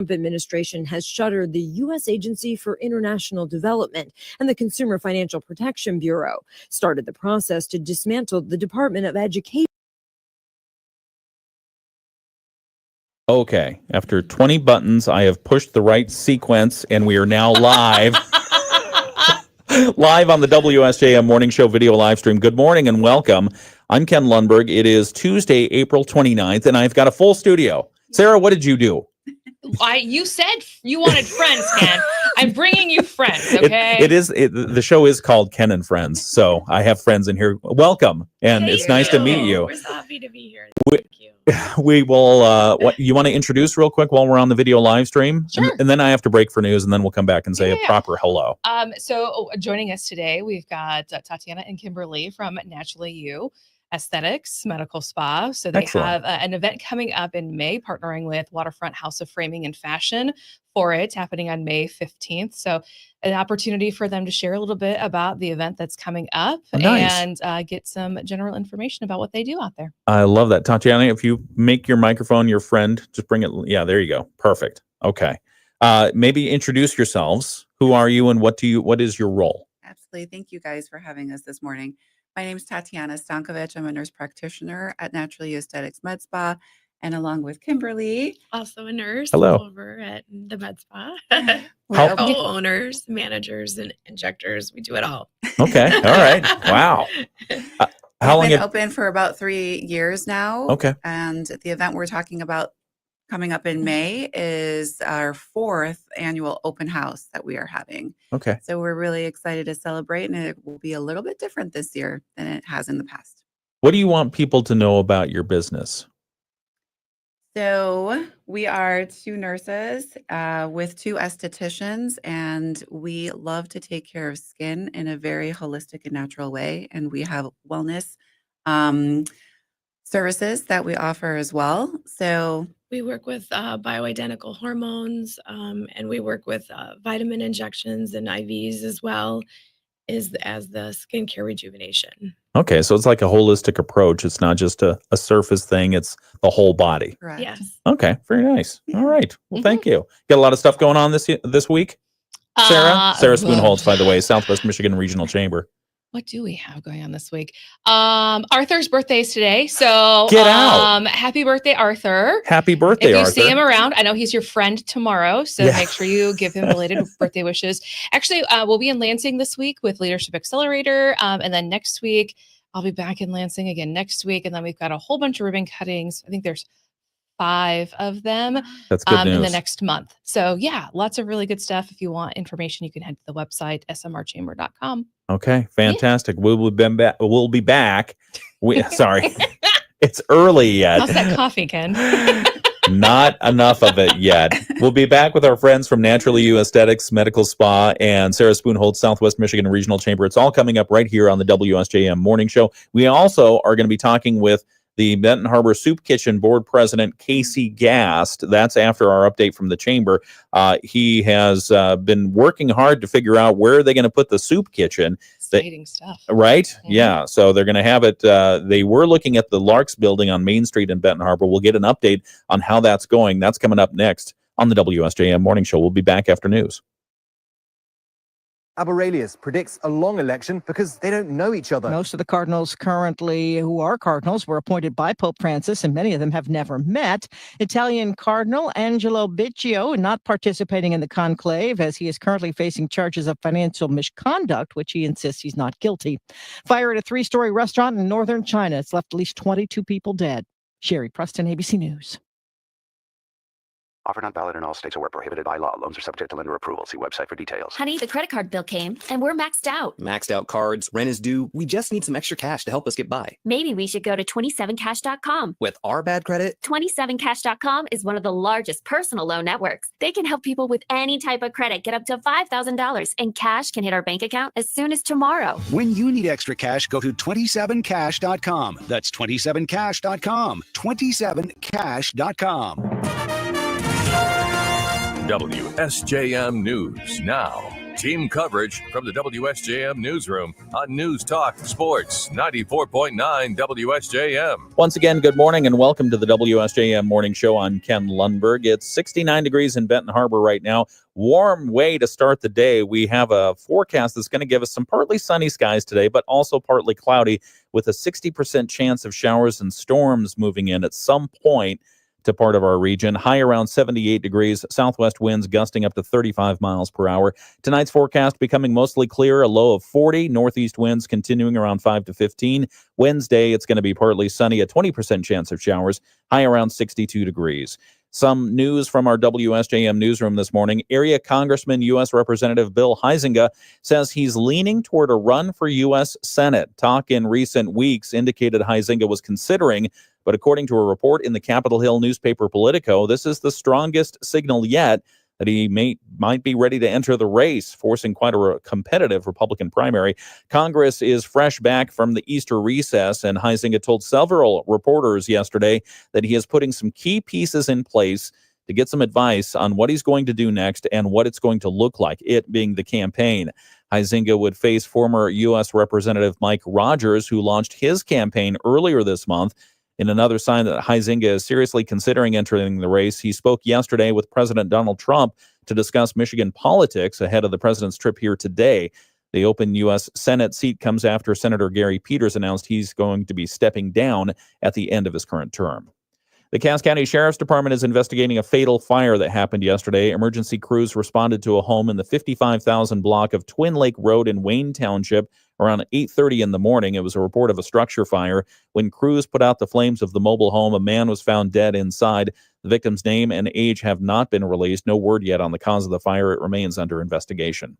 Trump administration has shuttered the U.S. Agency for International Development and the Consumer Financial Protection Bureau, started the process to dismantle the Department of Education. Okay, after 20 buttons, I have pushed the right sequence, and we are now live. Live on the WSJM Morning Show video live stream. Good morning and welcome. I'm Ken Lundberg. It is Tuesday, April 29th, and I've got a full studio. Sarah, what did you do? You said you wanted friends, Ken. I'm bringing you friends, okay? The show is called Ken and Friends, so I have friends in here. Welcome, and it's nice to meet you. We're so happy to be here. Thank you. We will, you want to introduce real quick while we're on the video live stream? Sure. And then I have to break for news, and then we'll come back and say a proper hello. So joining us today, we've got Tatiana and Kimberly from Naturally You Aesthetics Medical Spa. So they have an event coming up in May, partnering with Waterfront House of Framing and Fashion for it, happening on May 15th. So an opportunity for them to share a little bit about the event that's coming up and get some general information about what they do out there. I love that. Tatiana, if you make your microphone your friend, just bring it. Yeah, there you go. Perfect. Okay. Maybe introduce yourselves. Who are you and what is your role? Absolutely. Thank you guys for having us this morning. My name is Tatiana Stankovic. I'm a nurse practitioner at Naturally You Aesthetics Med Spa, and along with Kimberly, also a nurse over at the Med Spa. We're co-owners, managers, and injectors. We do it all. Okay. All right. Wow. How long? We've been open for about 3 years now. Okay. And the event we're talking about coming up in May is our 4th annual open house that we are having. Okay. So we're really excited to celebrate, and it will be a little bit different this year than it has in the past. What do you want people to know about your business? So we are 2 nurses with 2 estheticians, and we love to take care of skin in a very holistic and natural way. And we have wellness services that we offer as well. So we work with bioidentical hormones, and we work with vitamin injections and IVs as well as the skincare rejuvenation. Okay, so it's like a holistic approach. It's not just a surface thing. It's the whole body. Correct. Yes. Okay, very nice. All right. Well, thank you. Got a lot of stuff going on this week? Sarah Spoonholtz, by the way, Southwest Michigan Regional Chamber. What do we have going on this week? Arthur's birthday is today. So get out. Happy birthday, Arthur. Happy birthday, Arthur. If you see him around, I know he's your friend tomorrow. So make sure you give him belated birthday wishes. Actually, we'll be in Lansing this week with Leadership Accelerator. And then next week, I'll be back in Lansing again next week. And then we've got a whole bunch of ribbon cuttings. I think there's 5 of them. That's good news. In the next month. So yeah, lots of really good stuff. If you want information, you can head to the website, smrchamber.com. Okay, fantastic. Yeah. We'll be back. Sorry, it's early yet. How's that coffee, Ken? Not enough of it yet. We'll be back with our friends from Naturally You Aesthetics Medical Spa and Sarah Spoonholtz, Southwest Michigan Regional Chamber. It's all coming up right here on the WSJM Morning Show. We also are going to be talking with the Benton Harbor Soup Kitchen Board President, Casey Gast. That's after our update from the chamber. He has been working hard to figure out where are they going to put the soup kitchen. Exciting stuff. Right? Mm-hmm. Yeah. So they're going to have it. They were looking at the Larks building on Main Street in Benton Harbor. We'll get an update on how that's going. That's coming up next on the WSJM Morning Show. We'll be back after news. Aberralius predicts a long election because they don't know each other. Most of the cardinals currently who are cardinals were appointed by Pope Francis, and many of them have never met. Italian Cardinal Angelo Biccio not participating in the conclave as he is currently facing charges of financial misconduct, which he insists he's not guilty. Fire at a 3-story restaurant in northern China. It's left at least 22 people dead. Sherry Preston, ABC News. Offer not valid in all states or where prohibited by law. Loans are subject to lender approval. See website for details. Honey, the credit card bill came and we're maxed out. Maxed out cards, rent is due. We just need some extra cash to help us get by. Maybe we should go to 27cash.com. With our bad credit? 27cash.com is one of the largest personal loan networks. They can help people with any type of credit get up to $5,000, and cash can hit our bank account as soon as tomorrow. When you need extra cash, go to 27cash.com. That's 27cash.com. 27cash.com. WSJM News now. Team coverage from the WSJM newsroom on News Talk Sports 94.9 WSJM. Once again, good morning and welcome to the WSJM Morning Show. I'm Ken Lundberg. It's 69 degrees in Benton Harbor right now. Warm way to start the day. We have a forecast that's going to give us some partly sunny skies today, but also partly cloudy with a 60% chance of showers and storms moving in at some point to part of our region. High around 78 degrees, southwest winds gusting up to 35 miles per hour. Tonight's forecast becoming mostly clear, a low of 40, northeast winds continuing around 5 to 15. Wednesday, it's going to be partly sunny, a 20% chance of showers, high around 62 degrees. Some news from our WSJM newsroom this morning. Area Congressman U.S. Representative Bill Huizenga says he's leaning toward a run for U.S. Senate. Talk in recent weeks indicated Huizenga was considering, but according to a report in the Capitol Hill newspaper Politico, this is the strongest signal yet that he might be ready to enter the race, forcing quite a competitive Republican primary. Congress is fresh back from the Easter recess, and Huizenga told several reporters yesterday that he is putting some key pieces in place to get some advice on what he's going to do next and what it's going to look like, it being the campaign. Huizenga would face former U.S. Representative Mike Rogers, who launched his campaign earlier this month. In another sign that Huizenga is seriously considering entering the race, he spoke yesterday with President Donald Trump to discuss Michigan politics ahead of the president's trip here today. The open U.S. Senate seat comes after Senator Gary Peters announced he's going to be stepping down at the end of his current term. The Cass County Sheriff's Department is investigating a fatal fire that happened yesterday. Emergency crews responded to a home in the 55,000 block of Twin Lake Road in Wayne Township around 8:30 in the morning. It was a report of a structure fire. When crews put out the flames of the mobile home, a man was found dead inside. The victim's name and age have not been released. No word yet on the cause of the fire. It remains under investigation.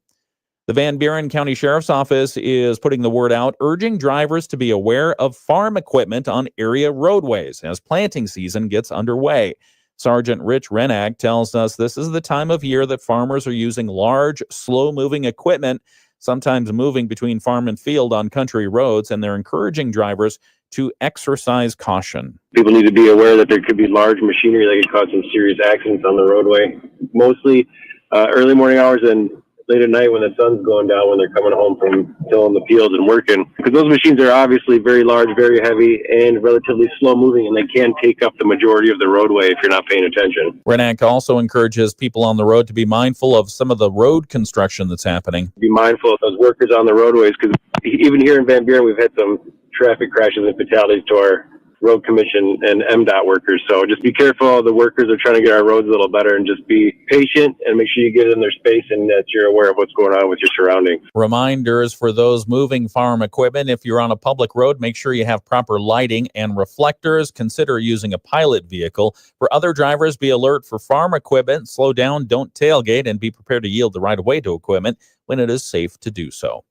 The Van Buren County Sheriff's Office is putting the word out, urging drivers to be aware of farm equipment on area roadways as planting season gets underway. Sergeant Rich Renag tells us this is the time of year that farmers are using large, slow-moving equipment, sometimes moving between farm and field on country roads, and they're encouraging drivers to exercise caution. People need to be aware that there could be large machinery that could cause some serious accidents on the roadway, mostly early morning hours and late at night when the sun's going down, when they're coming home from tilling the fields and working. Because those machines are obviously very large, very heavy, and relatively slow moving, and they can take up the majority of the roadway if you're not paying attention. Renack also encourages people on the road to be mindful of some of the road construction that's happening. Be mindful of those workers on the roadways, because even here in Van Buren, we've had some traffic crashes and fatalities to our road commission and MDOT workers. So just be careful. The workers are trying to get our roads a little better, and just be patient and make sure you get in their space and that you're aware of what's going on with your surroundings. Reminders for those moving farm equipment. If you're on a public road, make sure you have proper lighting and reflectors. Consider using a pilot vehicle. For other drivers, be alert for farm equipment. Slow down, don't tailgate, and be prepared to yield the right of way to equipment when it is safe to do so.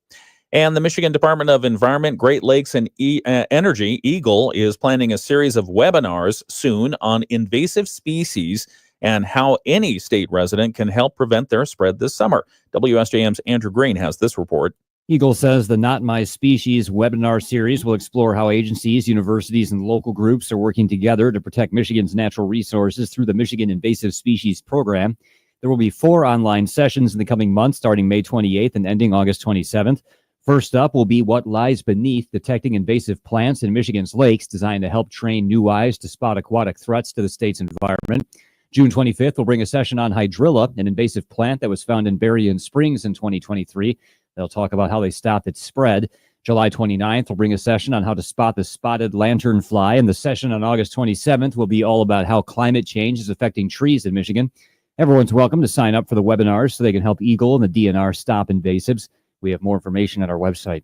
And the Michigan Department of Environment, Great Lakes, and Energy, EGLE, is planning a series of webinars soon on invasive species and how any state resident can help prevent their spread this summer. WSJM's Andrew Green has this report. EGLE says the Not My Species webinar series will explore how agencies, universities, and local groups are working together to protect Michigan's natural resources through the Michigan Invasive Species Program. There will be 4 online sessions in the coming months, starting May 28th and ending August 27th. First up will be What Lies Beneath, Detecting Invasive Plants in Michigan's Lakes, designed to help train new eyes to spot aquatic threats to the state's environment. June 25th will bring a session on hydrilla, an invasive plant that was found in Berrien Springs in 2023. They'll talk about how they stopped its spread. July 29th will bring a session on how to spot the spotted lanternfly, and the session on August 27th will be all about how climate change is affecting trees in Michigan. Everyone's welcome to sign up for the webinars so they can help EGLE and the DNR stop invasives. We have more information at our website.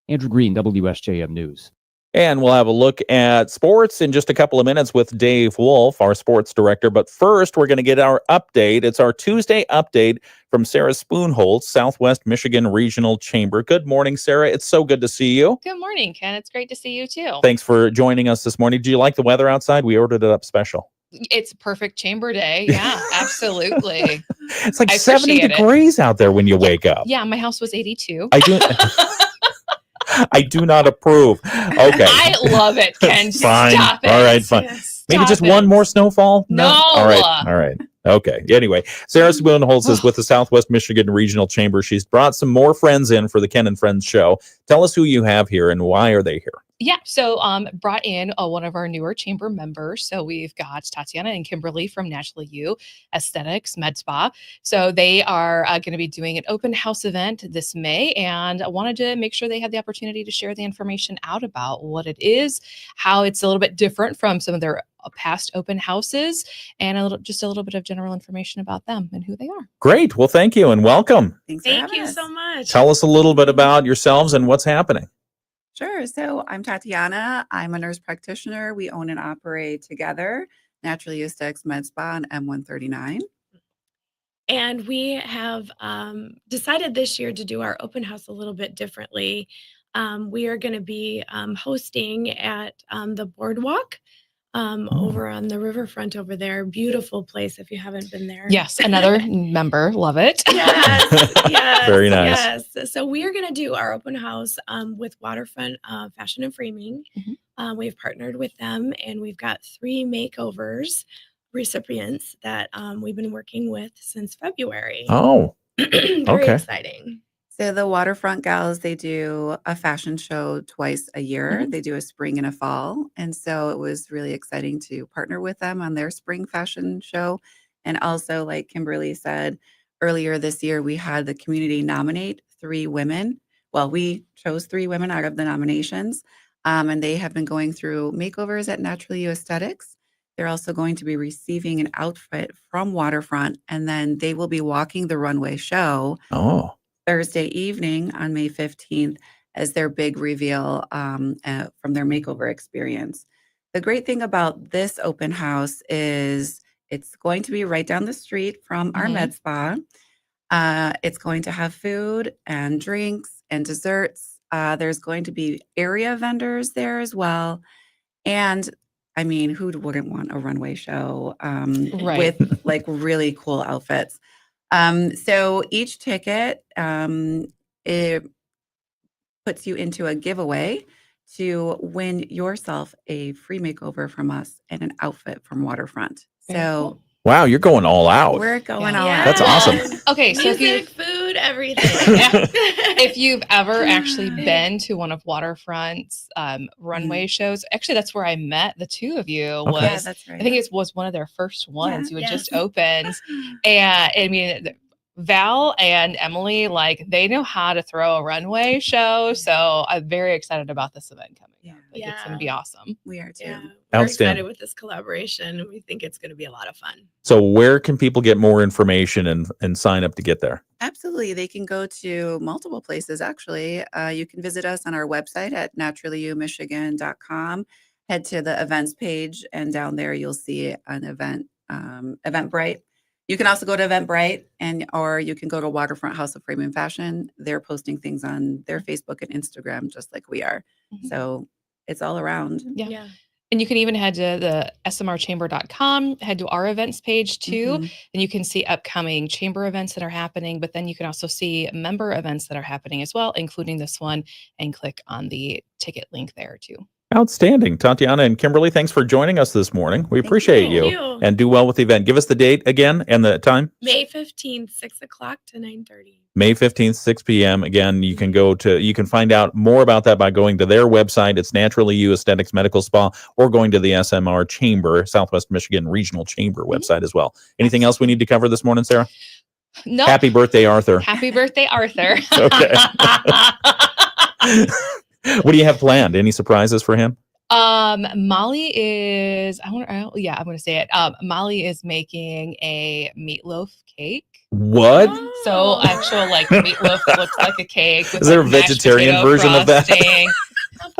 Andrew Green, WSJM News. And we'll have a look at sports in just a couple of minutes with Dave Wolf, our sports director. But first, we're going to get our update. It's our Tuesday update from Sarah Spoonholtz, Southwest Michigan Regional Chamber. Good morning, Sarah. It's so good to see you. Good morning, Ken. It's great to see you, too. Thanks for joining us this morning. Do you like the weather outside? We ordered it up special. It's a perfect chamber day. Yeah, absolutely. It's like 70 degrees out there when you wake up. Yeah, my house was 82. I do not approve. Okay. I love it, Ken. Fine. Stop it. All right, fine. Yes, maybe just one more snowfall? No. All right. Okay. Anyway, Sarah Spoonholtz is with the Southwest Michigan Regional Chamber. She's brought some more friends in for the Ken and Friends show. Tell us who you have here and why are they here? Yeah, so brought in one of our newer chamber members. So we've got Tatiana and Kimberly from Naturally You Aesthetics Med Spa. So they are going to be doing an open house event this May, and I wanted to make sure they had the opportunity to share the information out about what it is, how it's a little bit different from some of their past open houses, and just a little bit of general information about them and who they are. Great. Well, thank you and welcome. Thank you so much. Tell us a little bit about yourselves and what's happening. Sure. So I'm Tatiana. I'm a nurse practitioner. We own and operate together Naturally You Aesthetics Med Spa on M139. And we have decided this year to do our open house a little bit differently. We are going to be hosting at the boardwalk over on the riverfront over there. Beautiful place if you haven't been there. Yes, another member. Love it. Yes. Very nice. Yes. So we are going to do our open house with Waterfront Fashion and Framing. We've partnered with them, and we've got 3 makeovers recipients that we've been working with since February. Oh, Very exciting. So the Waterfront Gals, they do a fashion show twice a year. They do a spring and a fall. And so it was really exciting to partner with them on their spring fashion show. And also, like Kimberly said, earlier this year, we had the community nominate 3 women. Well, we chose 3 women out of the nominations. And they have been going through makeovers at Naturally You Aesthetics. They're also going to be receiving an outfit from Waterfront, and then they will be walking the runway show Thursday evening on May 15th as their big reveal from their makeover experience. The great thing about this open house is it's going to be right down the street from our med spa. It's going to have food and drinks and desserts. There's going to be area vendors there as well. And I mean, who wouldn't want a runway show with like really cool outfits? So each ticket, it puts you into a giveaway to win yourself a free makeover from us and an outfit from Waterfront. So wow, you're going all out. We're going all out. That's awesome. Okay, so Music, food, everything. If you've ever actually been to one of Waterfront's runway shows, actually that's where I met the 2 of you. Was Yeah, that's right. I think it was one of their first ones. You had just opened, and I mean Val and Emily, like they know how to throw a runway show. So I'm very excited about this event coming up. Like, it's going to be awesome. We are too. Yeah, we're Outstanding. excited with this collaboration, and we think it's going to be a lot of fun. So where can people get more information and sign up to get there? Absolutely. They can go to multiple places, actually. You can visit us on our website at naturallyoumichigan.com. Head to the events page, and down there you'll see an event, Eventbrite. You can also go to Eventbrite, or you can go to Waterfront House of Frame and Fashion. They're posting things on their Facebook and Instagram just like we are. So it's all around. Yeah. And you can even head to the smrchamber.com, head to our events page too, and you can see upcoming chamber events that are happening, but then you can also see member events that are happening as well, including this one, and click on the ticket link there too. Outstanding. Tatiana and Kimberly, thanks for joining us this morning. We appreciate you. And do well with the event. Give us the date again and the time. May 15th, 6 o'clock to 9:30. May 15th, 6 p.m. Again, you can find out more about that by going to their website. It's Naturally You Aesthetics Medical Spa, or going to the SMR Chamber, Southwest Michigan Regional Chamber website as well. Anything else we need to cover this morning, Sarah? No. Happy birthday, Arthur. Happy birthday, Arthur. Okay. What do you have planned? Any surprises for him? Molly is, I'm going to say it. Molly is making a meatloaf cake. What? So actual like meatloaf that looks like a cake. With, is there like, a vegetarian version of that?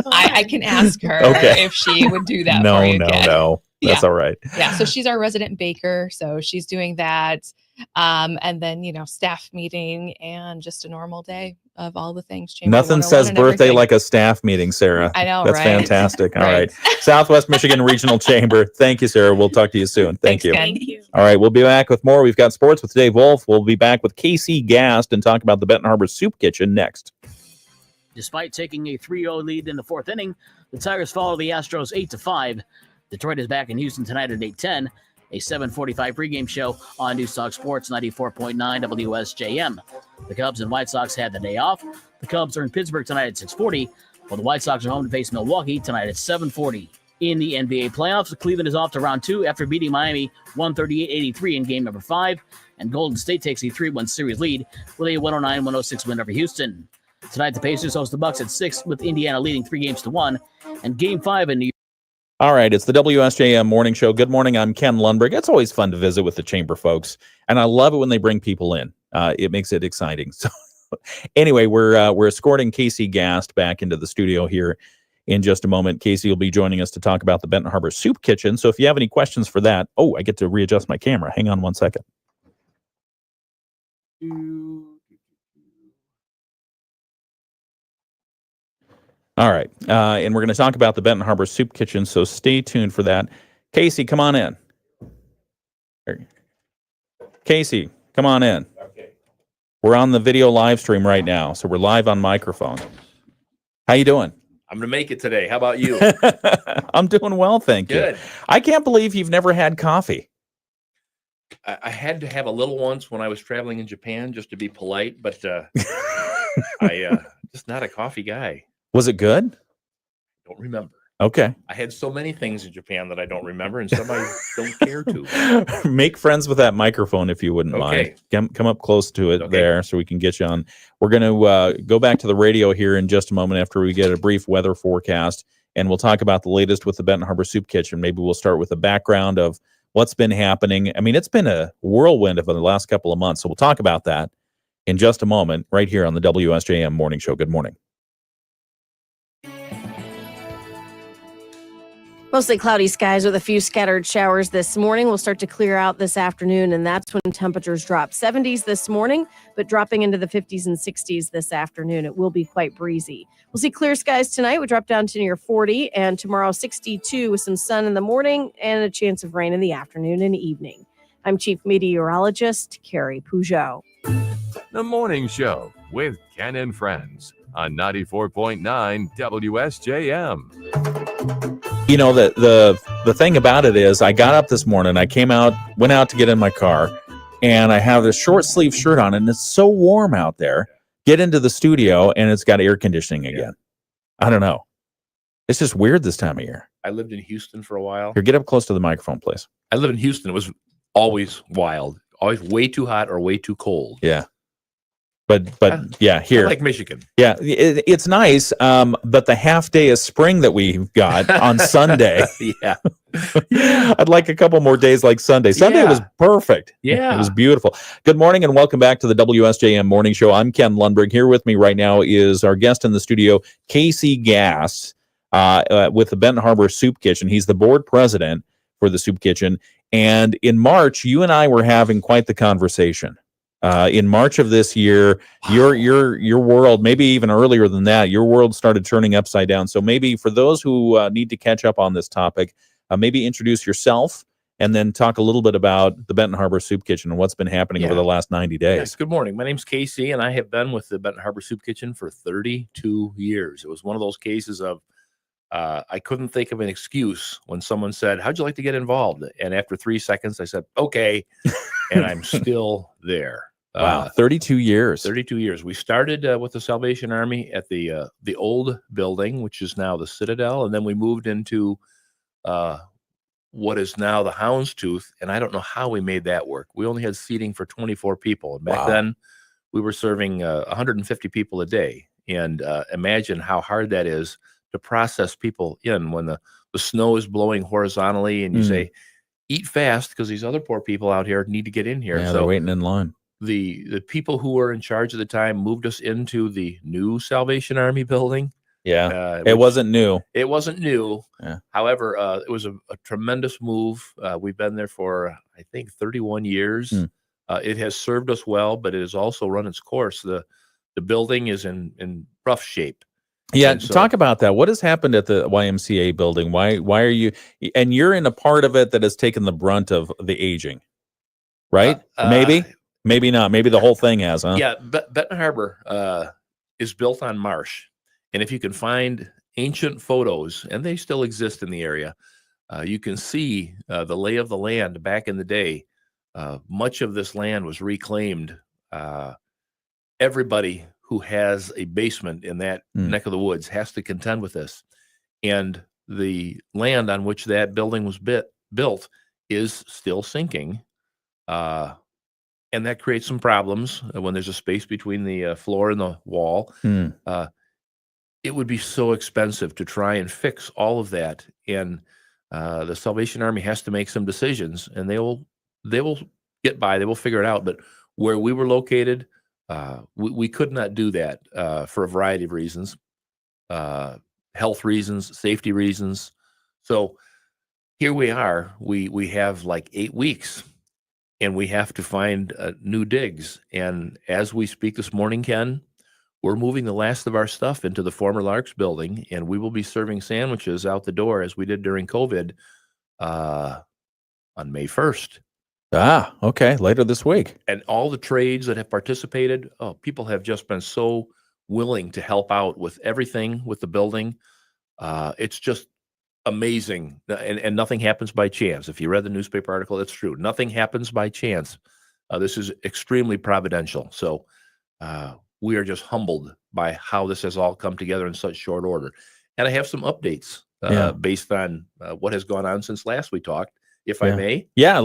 I can ask her if she would do that for you. No. That's all right. Yeah. So she's our resident baker. So she's doing that. And then, staff meeting and just a normal day of all the things. Nothing says birthday like a staff meeting, Sarah. I know, That's right? fantastic. All right. Southwest Michigan Regional Chamber. Thank you, Sarah. We'll talk to you soon. Thank you. Thank you. All right. We'll be back with more. We've got sports with Dave Wolf. We'll be back with KC Gast and talk about the Benton Harbor Soup Kitchen next. Despite taking a 3-0 lead in the 4th inning, the Tigers follow the Astros 8-5. Detroit is back in Houston tonight at 8:10. a 7:45 pregame show on News Talk Sports 94.9 WSJM. The Cubs and White Sox had the day off. The Cubs are in Pittsburgh tonight at 6:40, while the White Sox are home to face Milwaukee tonight at 7:40. In the NBA playoffs, Cleveland is off to round 2 after beating Miami 138-83 in game number 5, and Golden State takes a 3-1 series lead with a 109-106 win over Houston. Tonight, the Pacers host the Bucks at 6, with Indiana leading 3-1, and Game 5 in New York. All right, it's the WSJM Morning Show. Good morning, I'm Ken Lundberg. It's always fun to visit with the Chamber folks, and I love it when they bring people in. It makes it exciting. So anyway, we're escorting Casey Gast back into the studio here in just a moment. Casey will be joining us to talk about the Benton Harbor Soup Kitchen. So if you have any questions for that, I get to readjust my camera. Hang on one second. All right, and we're going to talk about the Benton Harbor Soup Kitchen, so stay tuned for that. Casey, come on in. Casey, come on in. Okay. We're on the video live stream right now, so we're live on microphone. How you doing? I'm going to make it today. How about you? I'm doing well, thank you. Good. I can't believe you've never had coffee. I had to have a little once when I was traveling in Japan just to be polite, but I just not a coffee guy. Was it good? Don't remember. Okay. I had so many things in Japan that I don't remember, and some I don't care to. Make friends with that microphone if you wouldn't mind. Come up close to it there so we can get you on. We're going to go back to the radio here in just a moment after we get a brief weather forecast, and we'll talk about the latest with the Benton Harbor Soup Kitchen. Maybe we'll start with a background of what's been happening. I mean, it's been a whirlwind of the last couple of months, so we'll talk about that in just a moment right here on the WSJM Morning Show. Good morning. Mostly cloudy skies with a few scattered showers this morning. Will start to clear out this afternoon, and that's when temperatures drop. 70s this morning, but dropping into the 50s and 60s this afternoon. It will be quite breezy. We'll see clear skies tonight. We drop down to near 40, and tomorrow 62 with some sun in the morning and a chance of rain in the afternoon and evening. I'm Chief Meteorologist Carrie Peugeot. The Morning Show with Ken and Friends on 94.9 WSJM. You know, the thing about it is I got up this morning, went out to get in my car, and I have this short sleeve shirt on, and it's so warm out there. Get into the studio, and it's got air conditioning again. I don't know. It's just weird this time of year. I lived in Houston for a while. Here, get up close to the microphone, please. I lived in Houston. It was always wild. Always way too hot or way too cold. Yeah. But yeah, here. I like Michigan. Yeah, it's nice, but the half day of spring that we got on Sunday. Yeah. I'd like a couple more days like Sunday. Sunday was perfect. Yeah. It was beautiful. Good morning and welcome back to the WSJM Morning Show. I'm Ken Lundberg. Here with me right now is our guest in the studio, Casey Gast, with the Benton Harbor Soup Kitchen. He's the board president for the Soup Kitchen. And in March, you and I were having quite the conversation. In March of this year, your world, maybe even earlier than that, your world started turning upside down. So maybe for those who need to catch up on this topic, maybe introduce yourself and then talk a little bit about the Benton Harbor Soup Kitchen and what's been happening over the last 90 days. Yes, good morning. My name's Casey, and I have been with the Benton Harbor Soup Kitchen for 32 years. It was one of those cases of I couldn't think of an excuse when someone said, "How'd you like to get involved?" And after 3 seconds, I said, "Okay," and I'm still there. Wow, 32 years. 32 years. We started with the Salvation Army at the old building, which is now the Citadel, and then we moved into what is now the Houndstooth, and I don't know how we made that work. We only had seating for 24 people, and back then we were serving 150 people a day, and imagine how hard that is to process people in when the snow is blowing horizontally, and you say, "Eat fast," because these other poor people out here need to get in here. Yeah, so they're waiting in line. The people who were in charge at the time moved us into the new Salvation Army building. Yeah, it wasn't new. It wasn't new. Yeah. However, it was a tremendous move. We've been there for, I think, 31 years. It has served us well, but it has also run its course. The building is in rough shape. Yeah, talk about that. What has happened at the YMCA building? Why are you? And you're in a part of it that has taken the brunt of the aging, right? Maybe not. Maybe the whole thing has, huh? Yeah, Benton Harbor is built on marsh. And if you can find ancient photos, and they still exist in the area, you can see the lay of the land back in the day. Much of this land was reclaimed. Everybody who has a basement in that neck of the woods has to contend with this. And the land on which that building was built is still sinking. And that creates some problems when there's a space between the floor and the wall. It would be so expensive to try and fix all of that. And the Salvation Army has to make some decisions, and they will get by. They will figure it out. But where we were located, we could not do that for a variety of reasons, health reasons, safety reasons. So here we are. We have like 8 weeks, and we have to find new digs. And as we speak this morning, Ken, we're moving the last of our stuff into the former Larks building, and we will be serving sandwiches out the door as we did during COVID on May 1st. Ah, okay. Later this week. And all the trades that have participated, people have just been so willing to help out with everything with the building. It's just amazing. And nothing happens by chance. If you read the newspaper article, it's true. Nothing happens by chance. This is extremely providential. So we are just humbled by how this has all come together in such short order. And I have some updates based on what has gone on since last we talked, if I may. Yeah,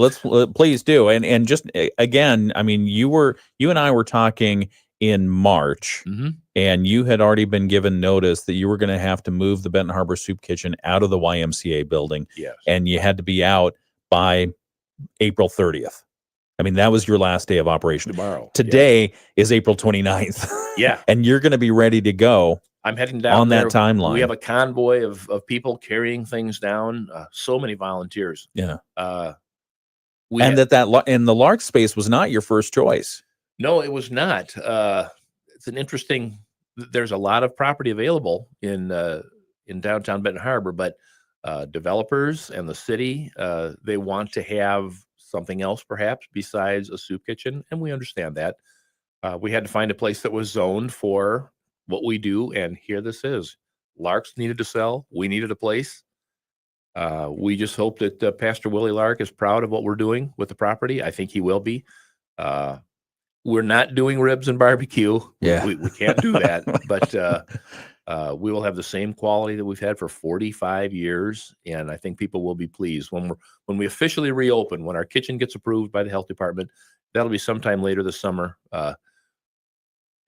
please do. And just again, I mean, you and I were talking in March, and you had already been given notice that you were going to have to move the Benton Harbor Soup Kitchen out of the YMCA building. Yes. And you had to be out by April 30th. I mean, that was your last day of operation. Tomorrow. Today is April 29th. Yeah. And you're going to be ready to go. I'm heading down on there. that timeline. We have a convoy of people carrying things down. So many volunteers. Yeah. And the Lark space was not your first choice. No, it was not. It's an interesting. There's a lot of property available in downtown Benton Harbor, but developers and the city they want to have something else perhaps besides a soup kitchen, and we understand that. We had to find a place that was zoned for what we do, and here this is. Larks needed to sell. We needed a place. We just hope that Pastor Willie Lark is proud of what we're doing with the property. I think he will be. We're not doing ribs and barbecue. Yeah. We can't do that, but we will have the same quality that we've had for 45 years, and I think people will be pleased when we officially reopen, when our kitchen gets approved by the health department. That'll be sometime later this summer.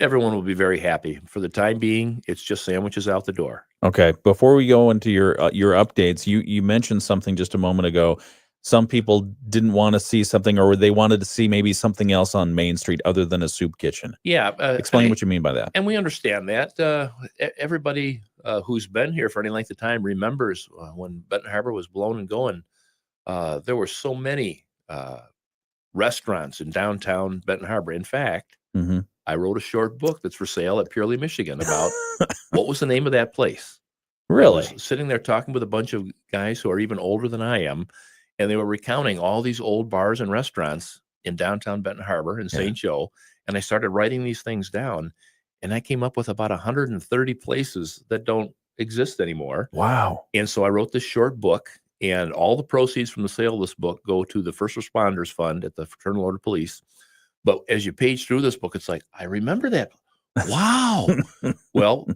Everyone will be very happy. For the time being, it's just sandwiches out the door. Okay. Before we go into your updates, you mentioned something just a moment ago. Some people didn't want to see something, or they wanted to see maybe something else on Main Street other than a soup kitchen. Yeah. Explain what you mean by that. And we understand that. Everybody who's been here for any length of time remembers when Benton Harbor was blown and going. There were so many restaurants in downtown Benton Harbor. In fact, I wrote a short book that's for sale at Purely, Michigan about what was the name of that place. Really? I was sitting there talking with a bunch of guys who are even older than I am, and they were recounting all these old bars and restaurants in downtown Benton Harbor and St. Joe. And I started writing these things down, and I came up with about 130 places that don't exist anymore. Wow. And so I wrote this short book, and all the proceeds from the sale of this book go to the First Responders Fund at the Fraternal Order of Police. But as you page through this book, it's like, I remember that. Wow. Well,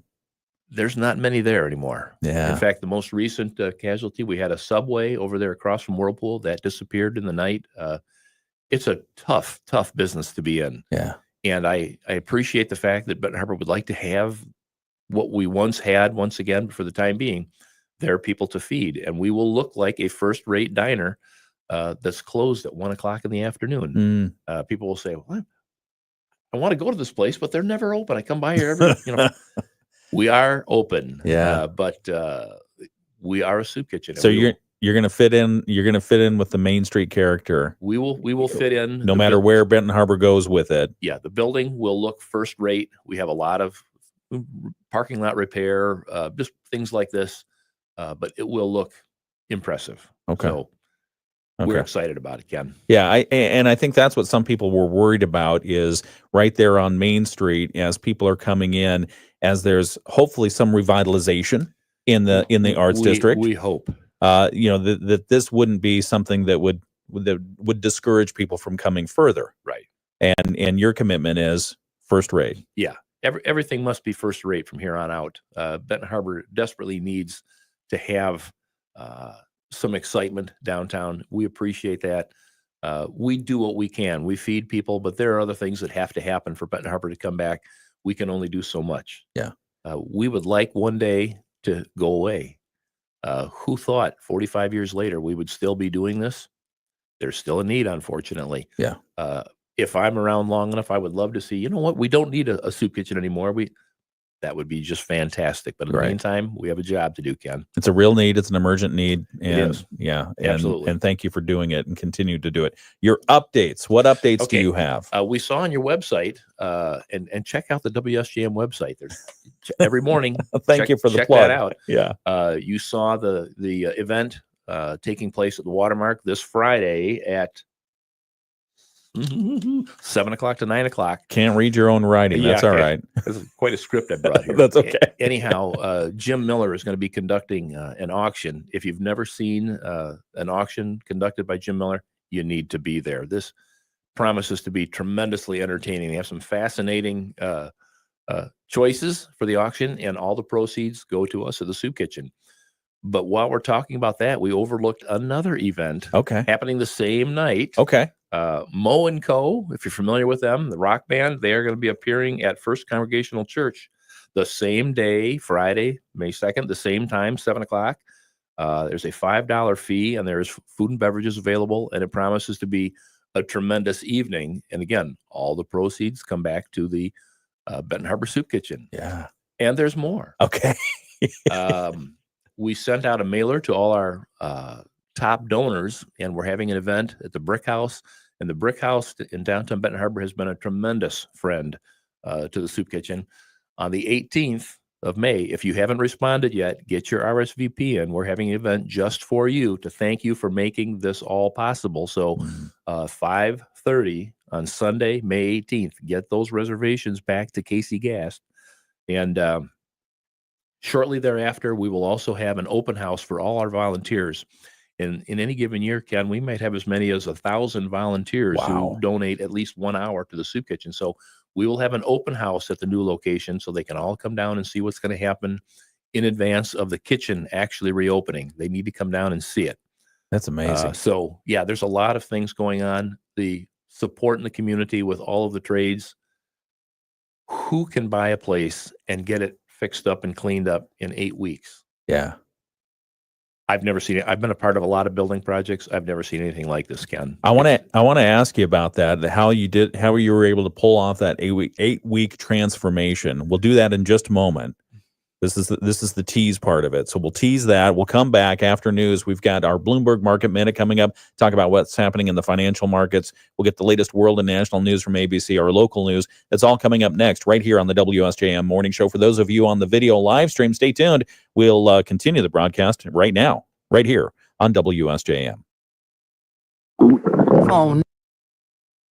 there's not many there anymore. Yeah. In fact, the most recent casualty, we had a Subway over there across from Whirlpool that disappeared in the night. It's a tough business to be in. Yeah. And I appreciate the fact that Benton Harbor would like to have what we once had once again, but for the time being, there are people to feed. And we will look like a first-rate diner that's closed at 1:00 in the afternoon. People will say, "What? I want to go to this place, but they're never open. I come by here every." We are open. Yeah. But we are a soup kitchen. So you're going to fit in. You're going to fit in with the Main Street character. We will fit in no matter where Benton Harbor goes with it. Yeah, the building will look first rate. We have a lot of parking lot repair, just things like this, but it will look impressive. Okay. So we're excited about it, Ken. Yeah, I think that's what some people were worried about is right there on Main Street as people are coming in, as there's hopefully some revitalization in the arts district. We hope. that this wouldn't be something that would discourage people from coming further. Right. And your commitment is first rate. Yeah. Everything must be first rate from here on out. Benton Harbor desperately needs to have some excitement downtown. We appreciate that. We do what we can. We feed people, but there are other things that have to happen for Benton Harbor to come back. We can only do so much. Yeah. We would like one day to go away. Who thought 45 years later we would still be doing this? There's still a need, unfortunately. Yeah. If I'm around long enough, I would love to see, you know what, we don't need a soup kitchen anymore. That would be just fantastic. But in the meantime, we have a job to do, Ken. It's a real need. It's an emergent need. And it is. Yeah. Absolutely. And thank you for doing it and continue to do it. Your updates. What updates do you have? We saw on your website, and check out the WSJM website. There's every morning. Thank you for the check plug. that out. Yeah. You saw the event taking place at the Watermark this Friday at 7 o'clock to 9 o'clock. Can't read your own writing. That's all right. That's quite a script I brought here. That's okay. Anyhow, Jim Miller is going to be conducting an auction. If you've never seen an auction conducted by Jim Miller, you need to be there. This promises to be tremendously entertaining. They have some fascinating choices for the auction, and all the proceeds go to us at the Soup Kitchen. But while we're talking about that, we overlooked another event happening the same night. Okay. Mo and Co., if you're familiar with them, the rock band, they are going to be appearing at First Congregational Church the same day, Friday, May 2nd, the same time, 7 o'clock. There's a $5 fee, and there's food and beverages available, and it promises to be a tremendous evening. And again, all the proceeds come back to the Benton Harbor Soup Kitchen. Yeah. And there's more. Okay. We sent out a mailer to all our top donors, and we're having an event at the Brick House. And the Brick House in downtown Benton Harbor has been a tremendous friend to the Soup Kitchen. On the 18th of May, if you haven't responded yet, get your RSVP in. We're having an event just for you to thank you for making this all possible. So 5:30 on Sunday, May 18th. Get those reservations back to Casey Gast. And shortly thereafter, we will also have an open house for all our volunteers. In any given year, Ken, we might have as many as 1,000 volunteers who donate at least 1 hour to the Soup Kitchen. So we will have an open house at the new location so they can all come down and see what's going to happen in advance of the kitchen actually reopening. They need to come down and see it. That's amazing. So, yeah, there's a lot of things going on. The support in the community with all of the trades. Who can buy a place and get it fixed up and cleaned up in 8 weeks? Yeah. I've never seen it. I've been a part of a lot of building projects. I've never seen anything like this, Ken. I want to ask you about that. How you were able to pull off that 8-week transformation. We'll do that in just a moment. This is the tease part of it. So we'll tease that. We'll come back after news. We've got our Bloomberg Market Minute coming up. Talk about what's happening in the financial markets. We'll get the latest world and national news from ABC, our local news. That's all coming up next right here on the WSJM Morning Show. For those of you on the video live stream, stay tuned. We'll continue the broadcast right now, right here on WSJM. Oh,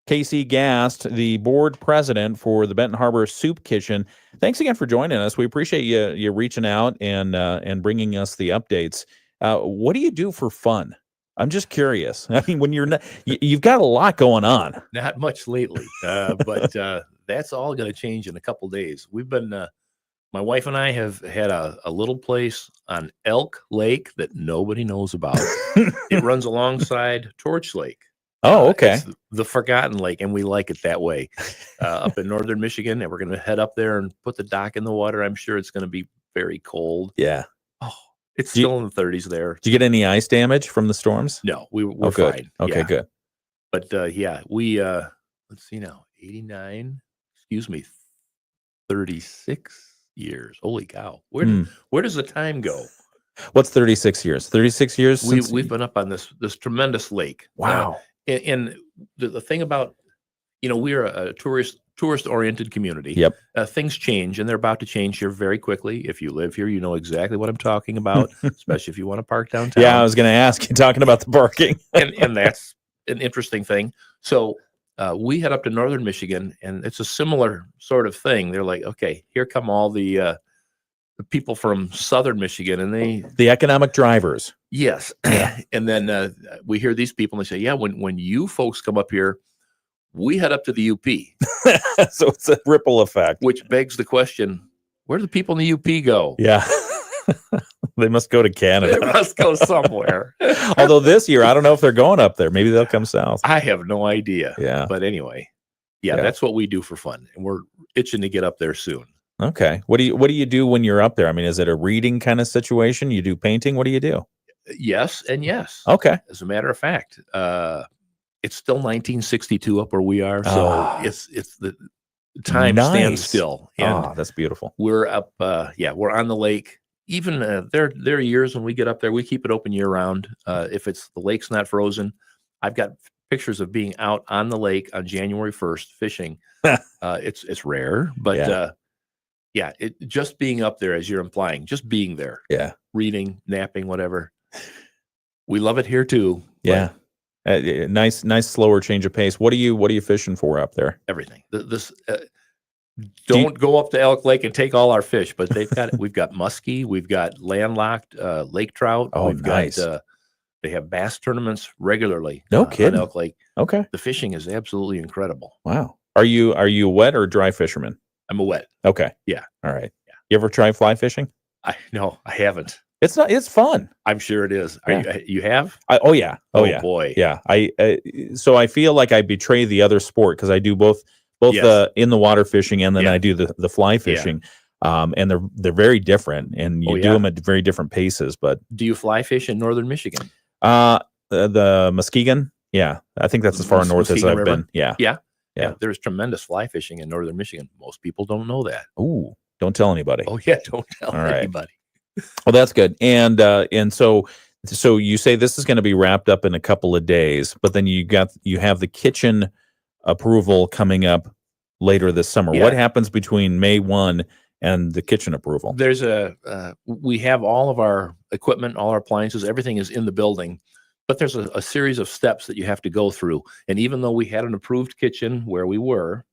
Casey Gast, the board president for the Benton Harbor Soup Kitchen. Thanks again for joining us. We appreciate you reaching out and bringing us the updates. What do you do for fun? I'm just curious. I mean, when you're not, you've got a lot going on. Not much lately, but that's all going to change in a couple days. We've been, my wife and I have had a little place on Elk Lake that nobody knows about. It runs alongside Torch Lake. Oh, okay. It's the forgotten lake, and we like it that way. Up in northern Michigan, and we're going to head up there and put the dock in the water. I'm sure it's going to be very cold. Yeah. Oh, it's still in the 30s there. Did you get any ice damage from the storms? No, we're good. fine. Okay, yeah. good. But yeah, we let's see now, 89. Excuse me, 36 years. Holy cow! Where does the time go? What's 36 years? 36 years. We've been up on this tremendous lake. Wow. And the thing about, we're a tourist-oriented community. Yep. Things change, and they're about to change here very quickly. If you live here, you know exactly what I'm talking about, especially if you want to park downtown. Yeah, I was going to ask you, talking about the parking. and that's an interesting thing. So we head up to northern Michigan, and it's a similar sort of thing. They're like, okay, here come all the people from southern Michigan, and the economic drivers. Yes. And then we hear these people and they say, yeah, when you folks come up here, we head up to the UP. So it's a ripple effect. Which begs the question, where do the people in the UP go? Yeah. They must go to Canada. They must go somewhere. Although this year, I don't know if they're going up there. Maybe they'll come south. I have no idea. Yeah. But anyway, that's what we do for fun. And we're itching to get up there soon. Okay. What do you do when you're up there? I mean, is it a reading kind of situation? You do painting? What do you do? Yes and yes. Okay. As a matter of fact, it's still 1962 up where we are, so it's the time stands still. And that's beautiful. We're up. We're on the lake. Even there are years when we get up there, we keep it open year round. If the lake's not frozen, I've got pictures of being out on the lake on January 1st fishing. It's rare, but just being up there, as you're implying, just being there. Yeah. Reading, napping, whatever. We love it here too. Yeah. Nice, slower change of pace. What are you fishing for up there? Everything. Don't go up to Elk Lake and take all our fish, but we've got muskie, we've got landlocked lake trout. Oh, we've nice. got they have bass tournaments regularly. No kidding. On Elk Lake. Okay. The fishing is absolutely incredible. Wow. Are you a wet or dry fisherman? I'm a wet. Okay. Yeah. All right. Yeah. You ever try fly fishing? No, I haven't. It's fun. I'm sure it is. You have? Oh yeah. Oh yeah. Boy. Yeah. So I feel like I betray the other sport because I do both the in the water fishing and then I do the fly fishing. And they're very different, and you do them at very different paces. But do you fly fish in northern Michigan? The Muskegon. Yeah, I think that's as far north as I've been. Yeah. There's tremendous fly fishing in northern Michigan. Most people don't know that. Ooh, don't tell anybody. Oh yeah, don't tell anybody. Well, that's good. And so you say this is going to be wrapped up in a couple of days, but then you have the kitchen approval coming up later this summer. What happens between May 1 and the kitchen approval? There's we have all of our equipment, all our appliances, everything is in the building, but there's a series of steps that you have to go through. And even though we had an approved kitchen where we were,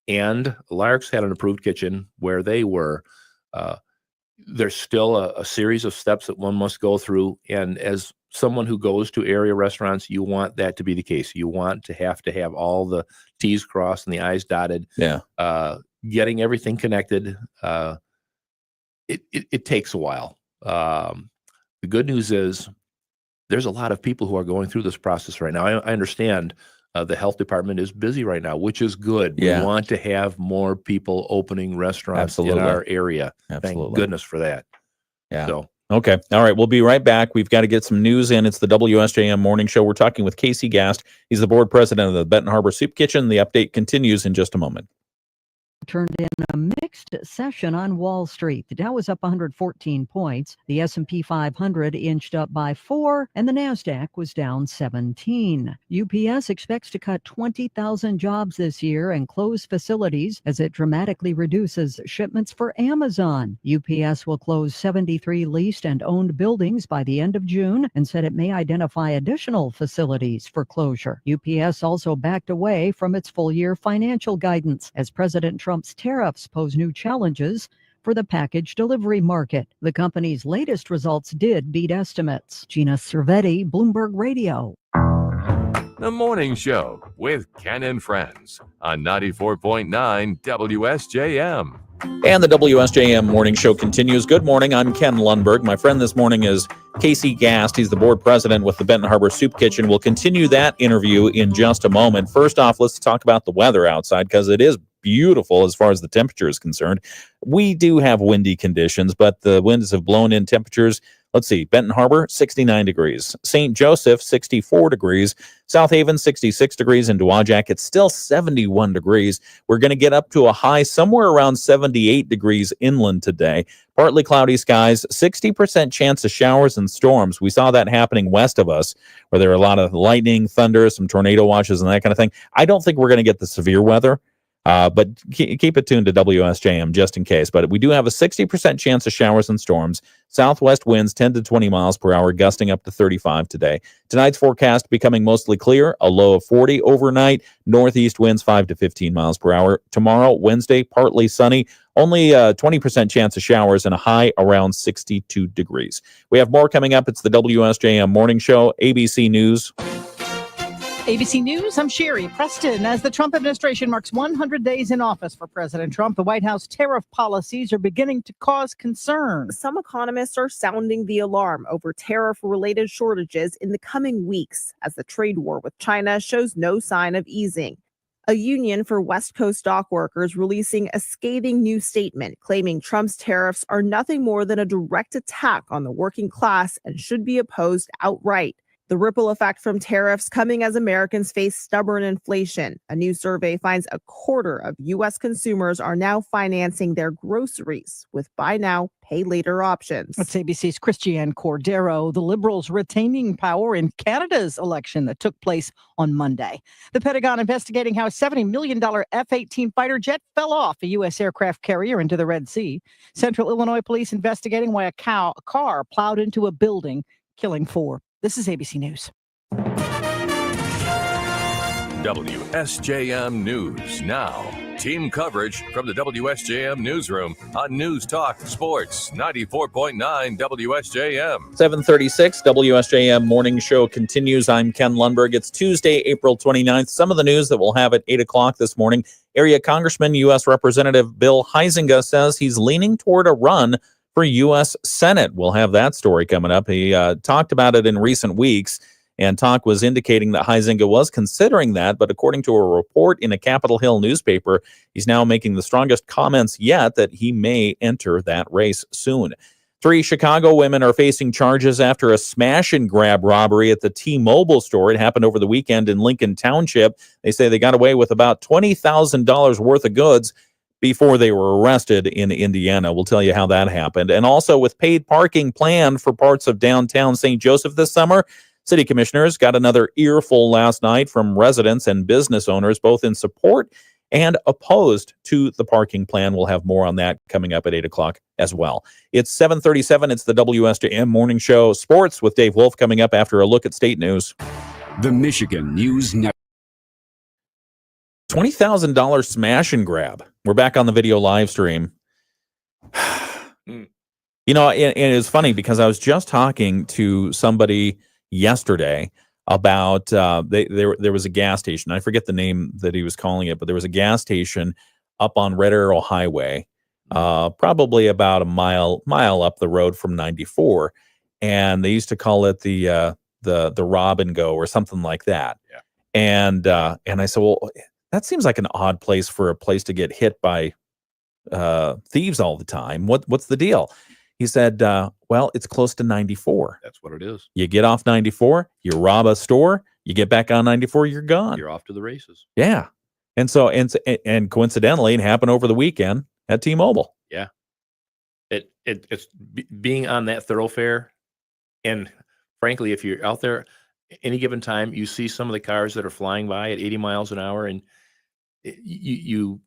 and Lark's had an approved kitchen where they were, there's still a series of steps that one must go through. And as someone who goes to area restaurants, you want that to be the case. You want to have all the T's crossed and the I's dotted. Yeah. Getting everything connected. It takes a while. The good news is there's a lot of people who are going through this process right now. I understand the health department is busy right now, which is good. Yeah. We want to have more people opening restaurants in our area. Absolutely. Thank goodness for that. Yeah. So, okay. All right. We'll be right back. We've got to get some news in. It's the WSJM Morning Show. We're talking with Casey Gast. He's the board president of the Benton Harbor Soup Kitchen. The update continues in just a moment. Turned in a mixed session on Wall Street. The Dow was up 114 points. The S&P 500 inched up by 4, and the Nasdaq was down 17. UPS expects to cut 20,000 jobs this year and close facilities as it dramatically reduces shipments for Amazon. UPS will close 73 leased and owned buildings by the end of June and said it may identify additional facilities for closure. UPS also backed away from its full-year financial guidance as President Trump's tariffs pose new challenges for the package delivery market. The company's latest results did beat estimates. Gina Cervetti, Bloomberg Radio. The Morning Show with Ken and Friends on 94.9 WSJM. And the WSJM Morning Show continues. Good morning. I'm Ken Lundberg. My friend this morning is Casey Gast. He's the board president with the Benton Harbor Soup Kitchen. We'll continue that interview in just a moment. First off, let's talk about the weather outside because it is beautiful as far as the temperature is concerned. We do have windy conditions, but the winds have blown in temperatures. Let's see, Benton Harbor, 69 degrees. St. Joseph, 64 degrees. South Haven, 66 degrees. And Dowagiac, it's still 71 degrees. We're going to get up to a high somewhere around 78 degrees inland today. Partly cloudy skies, 60% chance of showers and storms. We saw that happening west of us, where there are a lot of lightning, thunder, some tornado watches, and that kind of thing. I don't think we're going to get the severe weather. But keep it tuned to WSJM just in case. But we do have a 60% chance of showers and storms. Southwest winds 10 to 20 miles per hour, gusting up to 35 today. Tonight's forecast becoming mostly clear, a low of 40 overnight. Northeast winds 5 to 15 miles per hour. Tomorrow, Wednesday, partly sunny. Only a 20% chance of showers and a high around 62 degrees. We have more coming up. It's the WSJM Morning Show, ABC News. ABC News, I'm Sherry Preston. As the Trump administration marks 100 days in office for President Trump, the White House tariff policies are beginning to cause concern. Some economists are sounding the alarm over tariff-related shortages in the coming weeks as the trade war with China shows no sign of easing. A union for West Coast dock workers releasing a scathing new statement claiming Trump's tariffs are nothing more than a direct attack on the working class and should be opposed outright. The ripple effect from tariffs coming as Americans face stubborn inflation. A new survey finds a quarter of U.S. consumers are now financing their groceries with buy now, pay later options. That's ABC's Christiane Cordero. The Liberals retaining power in Canada's election that took place on Monday. The Pentagon investigating how a $70 million F-18 fighter jet fell off a U.S. aircraft carrier into the Red Sea. Central Illinois police investigating why a car plowed into a building, killing 4. This is ABC News. WSJM News Now. Team coverage from the WSJM Newsroom on News Talk Sports 94.9 WSJM. 7:36 WSJM Morning Show continues. I'm Ken Lundberg. It's Tuesday, April 29th. Some of the news that we'll have at 8 o'clock this morning. Area Congressman, U.S. Representative Bill Huizenga says he's leaning toward a run for U.S. Senate. We'll have that story coming up. He talked about it in recent weeks, and talk was indicating that Huizenga was considering that, but according to a report in a Capitol Hill newspaper, he's now making the strongest comments yet that he may enter that race soon. 3 Chicago women are facing charges after a smash-and-grab robbery at the T-Mobile store. It happened over the weekend in Lincoln Township. They say they got away with about $20,000 worth of goods before they were arrested in Indiana. We'll tell you how that happened. And also with paid parking planned for parts of downtown St. Joseph this summer, city commissioners got another earful last night from residents and business owners, both in support and opposed to the parking plan. We'll have more on that coming up at 8 o'clock as well. It's 7:37. It's the WSJM Morning Show. Sports with Dave Wolf coming up after a look at state news. The Michigan News Network. $20,000 smash and grab. We're back on the video live stream. You know, and it's funny because I was just talking to somebody yesterday about there was a gas station. I forget the name that he was calling it, but there was a gas station up on Red Arrow Highway, probably about a mile up the road from 94, and they used to call it the Rob and Go or something like that. Yeah. And I said, well, that seems like an odd place for a place to get hit by thieves all the time. What's the deal? He said, well, it's close to 94. That's what it is. You get off 94, you rob a store, you get back on 94, you're gone. You're off to the races. Yeah. And so, and coincidentally, it happened over the weekend at T-Mobile. Yeah. It's being on that thoroughfare. And frankly, if you're out there any given time, you see some of the cars that are flying by at 80 miles an hour, and you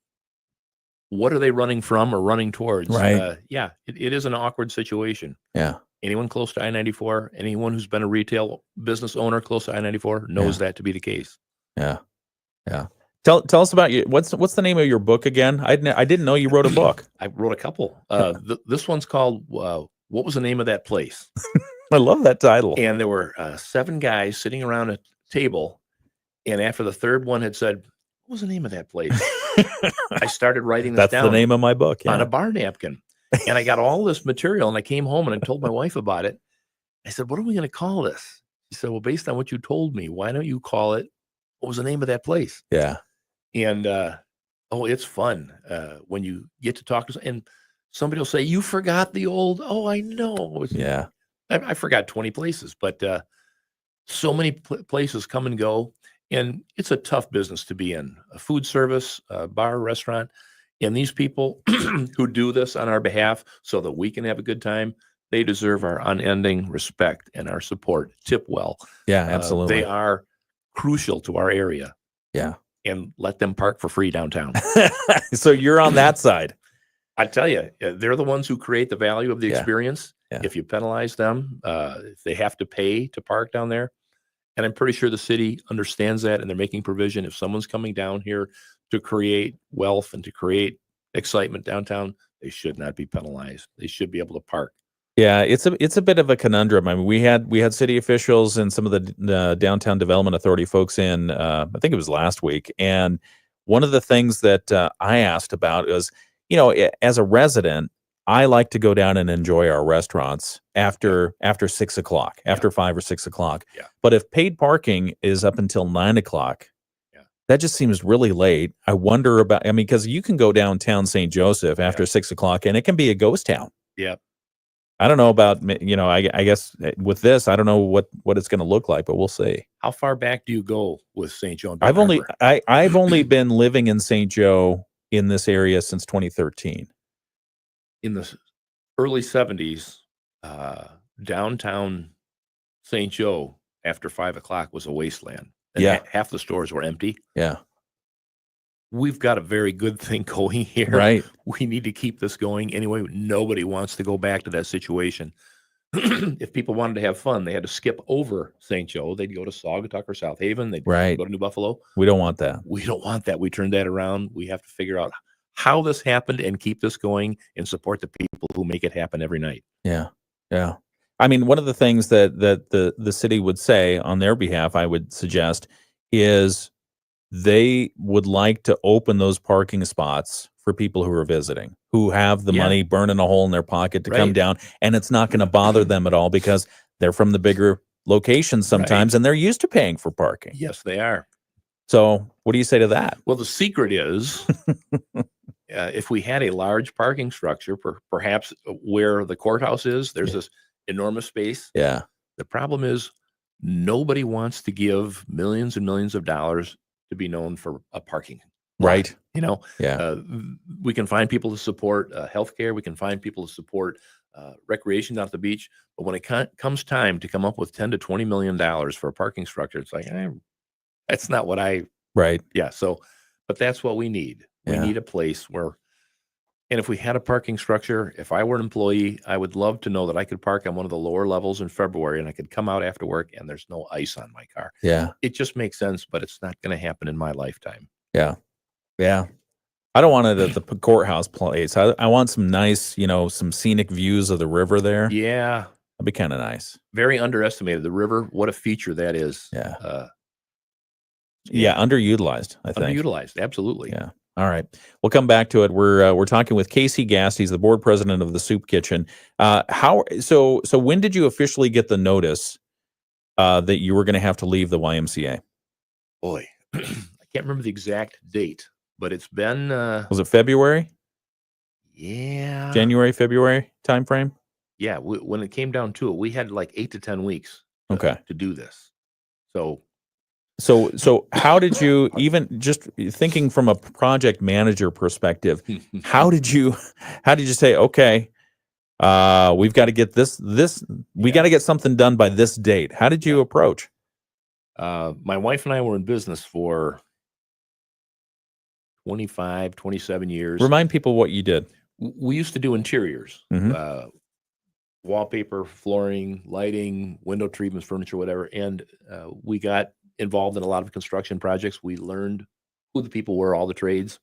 what are they running from or running towards? Right. Yeah, it is an awkward situation. Yeah. Anyone close to I-94, anyone who's been a retail business owner close to I-94 knows that to be the case. Yeah. Yeah. Tell us about you. What's the name of your book again? I didn't know you wrote a book. I wrote a couple. This one's called What Was the Name of That Place? I love that title. And there were 7 guys sitting around a table, and after the third one had said, what was the name of that place? I started writing this down. That's the name of my book. On a bar napkin. And I got all this material, and I came home and I told my wife about it. I said, what are we going to call this? She said, well, based on what you told me, why don't you call it, what was the name of that place? Yeah. And, it's fun when you get to talk to, and somebody will say, you forgot the old, I know. Yeah. I forgot 20 places, but so many places come and go. And it's a tough business to be in, a food service, a bar, restaurant. And these people who do this on our behalf so that we can have a good time, they deserve our unending respect and our support. Tip well. Yeah, absolutely. They are crucial to our area. Yeah. and let them park for free downtown. So you're on that side. I tell you, they're the ones who create the value of the Yeah. experience. Yeah. If you penalize them, if they have to pay to park down there, and I'm pretty sure the city understands that, and they're making provision. If someone's coming down here to create wealth and to create excitement downtown, they should not be penalized. They should be able to park. Yeah, it's a bit of a conundrum. I mean, we had city officials and some of the Downtown Development Authority folks in. I think it was last week, and one of the things that I asked about was, as a resident, I like to go down and enjoy our restaurants after 6 o'clock, after 5 or 6 o'clock. Yeah. But if paid parking is up until 9 o'clock, that just seems really late. I wonder about. I mean, because you can go downtown St. Joseph after 6 o'clock, and it can be a ghost town. Yeah. I don't know about, I guess with this, I don't know what it's going to look like, but we'll see. How far back do you go with St. Joe? I've only been living in St. Joe in this area since 2013. In the early 70s, downtown St. Joe after 5 o'clock was a wasteland. And Yeah. half the stores were empty. Yeah. We've got a very good thing going here. Right. We need to keep this going anyway. Nobody wants to go back to that situation. If people wanted to have fun, they had to skip over St. Joe. They'd go to Saugatuck or South Haven. They'd Right. go to New Buffalo. We don't want that. We don't want that. We turned that around. We have to figure out how this happened and keep this going and support the people who make it happen every night. Yeah. Yeah. I mean, one of the things that the city would say on their behalf, I would suggest, is they would like to open those parking spots for people who are visiting, who have the Yeah. money burning a hole in their pocket to come Right. down, and it's not going to bother them at all because they're from the bigger locations sometimes, and they're used to paying for parking. Yes, they are. So what do you say to that? Well, the secret is if we had a large parking structure, perhaps where the courthouse is, there's this enormous space. Yeah. The problem is nobody wants to give millions and millions of dollars to be known for a parking lot. Right. Yeah. We can find people to support healthcare. We can find people to support recreation down at the beach. But when it comes time to come up with $10 to $20 million for a parking structure, it's like, that's not what I. Right. Yeah. So, but that's what we need. We Yeah. need a place where, and if we had a parking structure, if I were an employee, I would love to know that I could park on one of the lower levels in February and I could come out after work and there's no ice on my car. Yeah. It just makes sense, but it's not going to happen in my lifetime. Yeah. Yeah. I don't want it at the courthouse place. I want some nice, some scenic views of the river there. Yeah. That'd be kind of nice. Very underestimated. The river, what a feature that is. Yeah. Yeah. Underutilized, I think. Underutilized. Absolutely. Yeah. All right. We'll come back to it. We're talking with Casey Gast. He's the board president of the Soup Kitchen. So when did you officially get the notice that you were going to have to leave the YMCA? Boy, I can't remember the exact date, but it's been Was it February? Yeah. January, February timeframe? Yeah, when it came down to it, we had like 8 to 10 weeks Okay. to do this. So So how did you, even just thinking from a project manager perspective, how did you say, okay, we've got to get we got to get something done by this date? How did you approach? my wife and I were in business for 25, 27 years. Remind people what you did. We used to do interiors, Mhm. wallpaper, flooring, lighting, window treatments, furniture, whatever. And we got involved in a lot of construction projects. We learned who the people were, all the trades.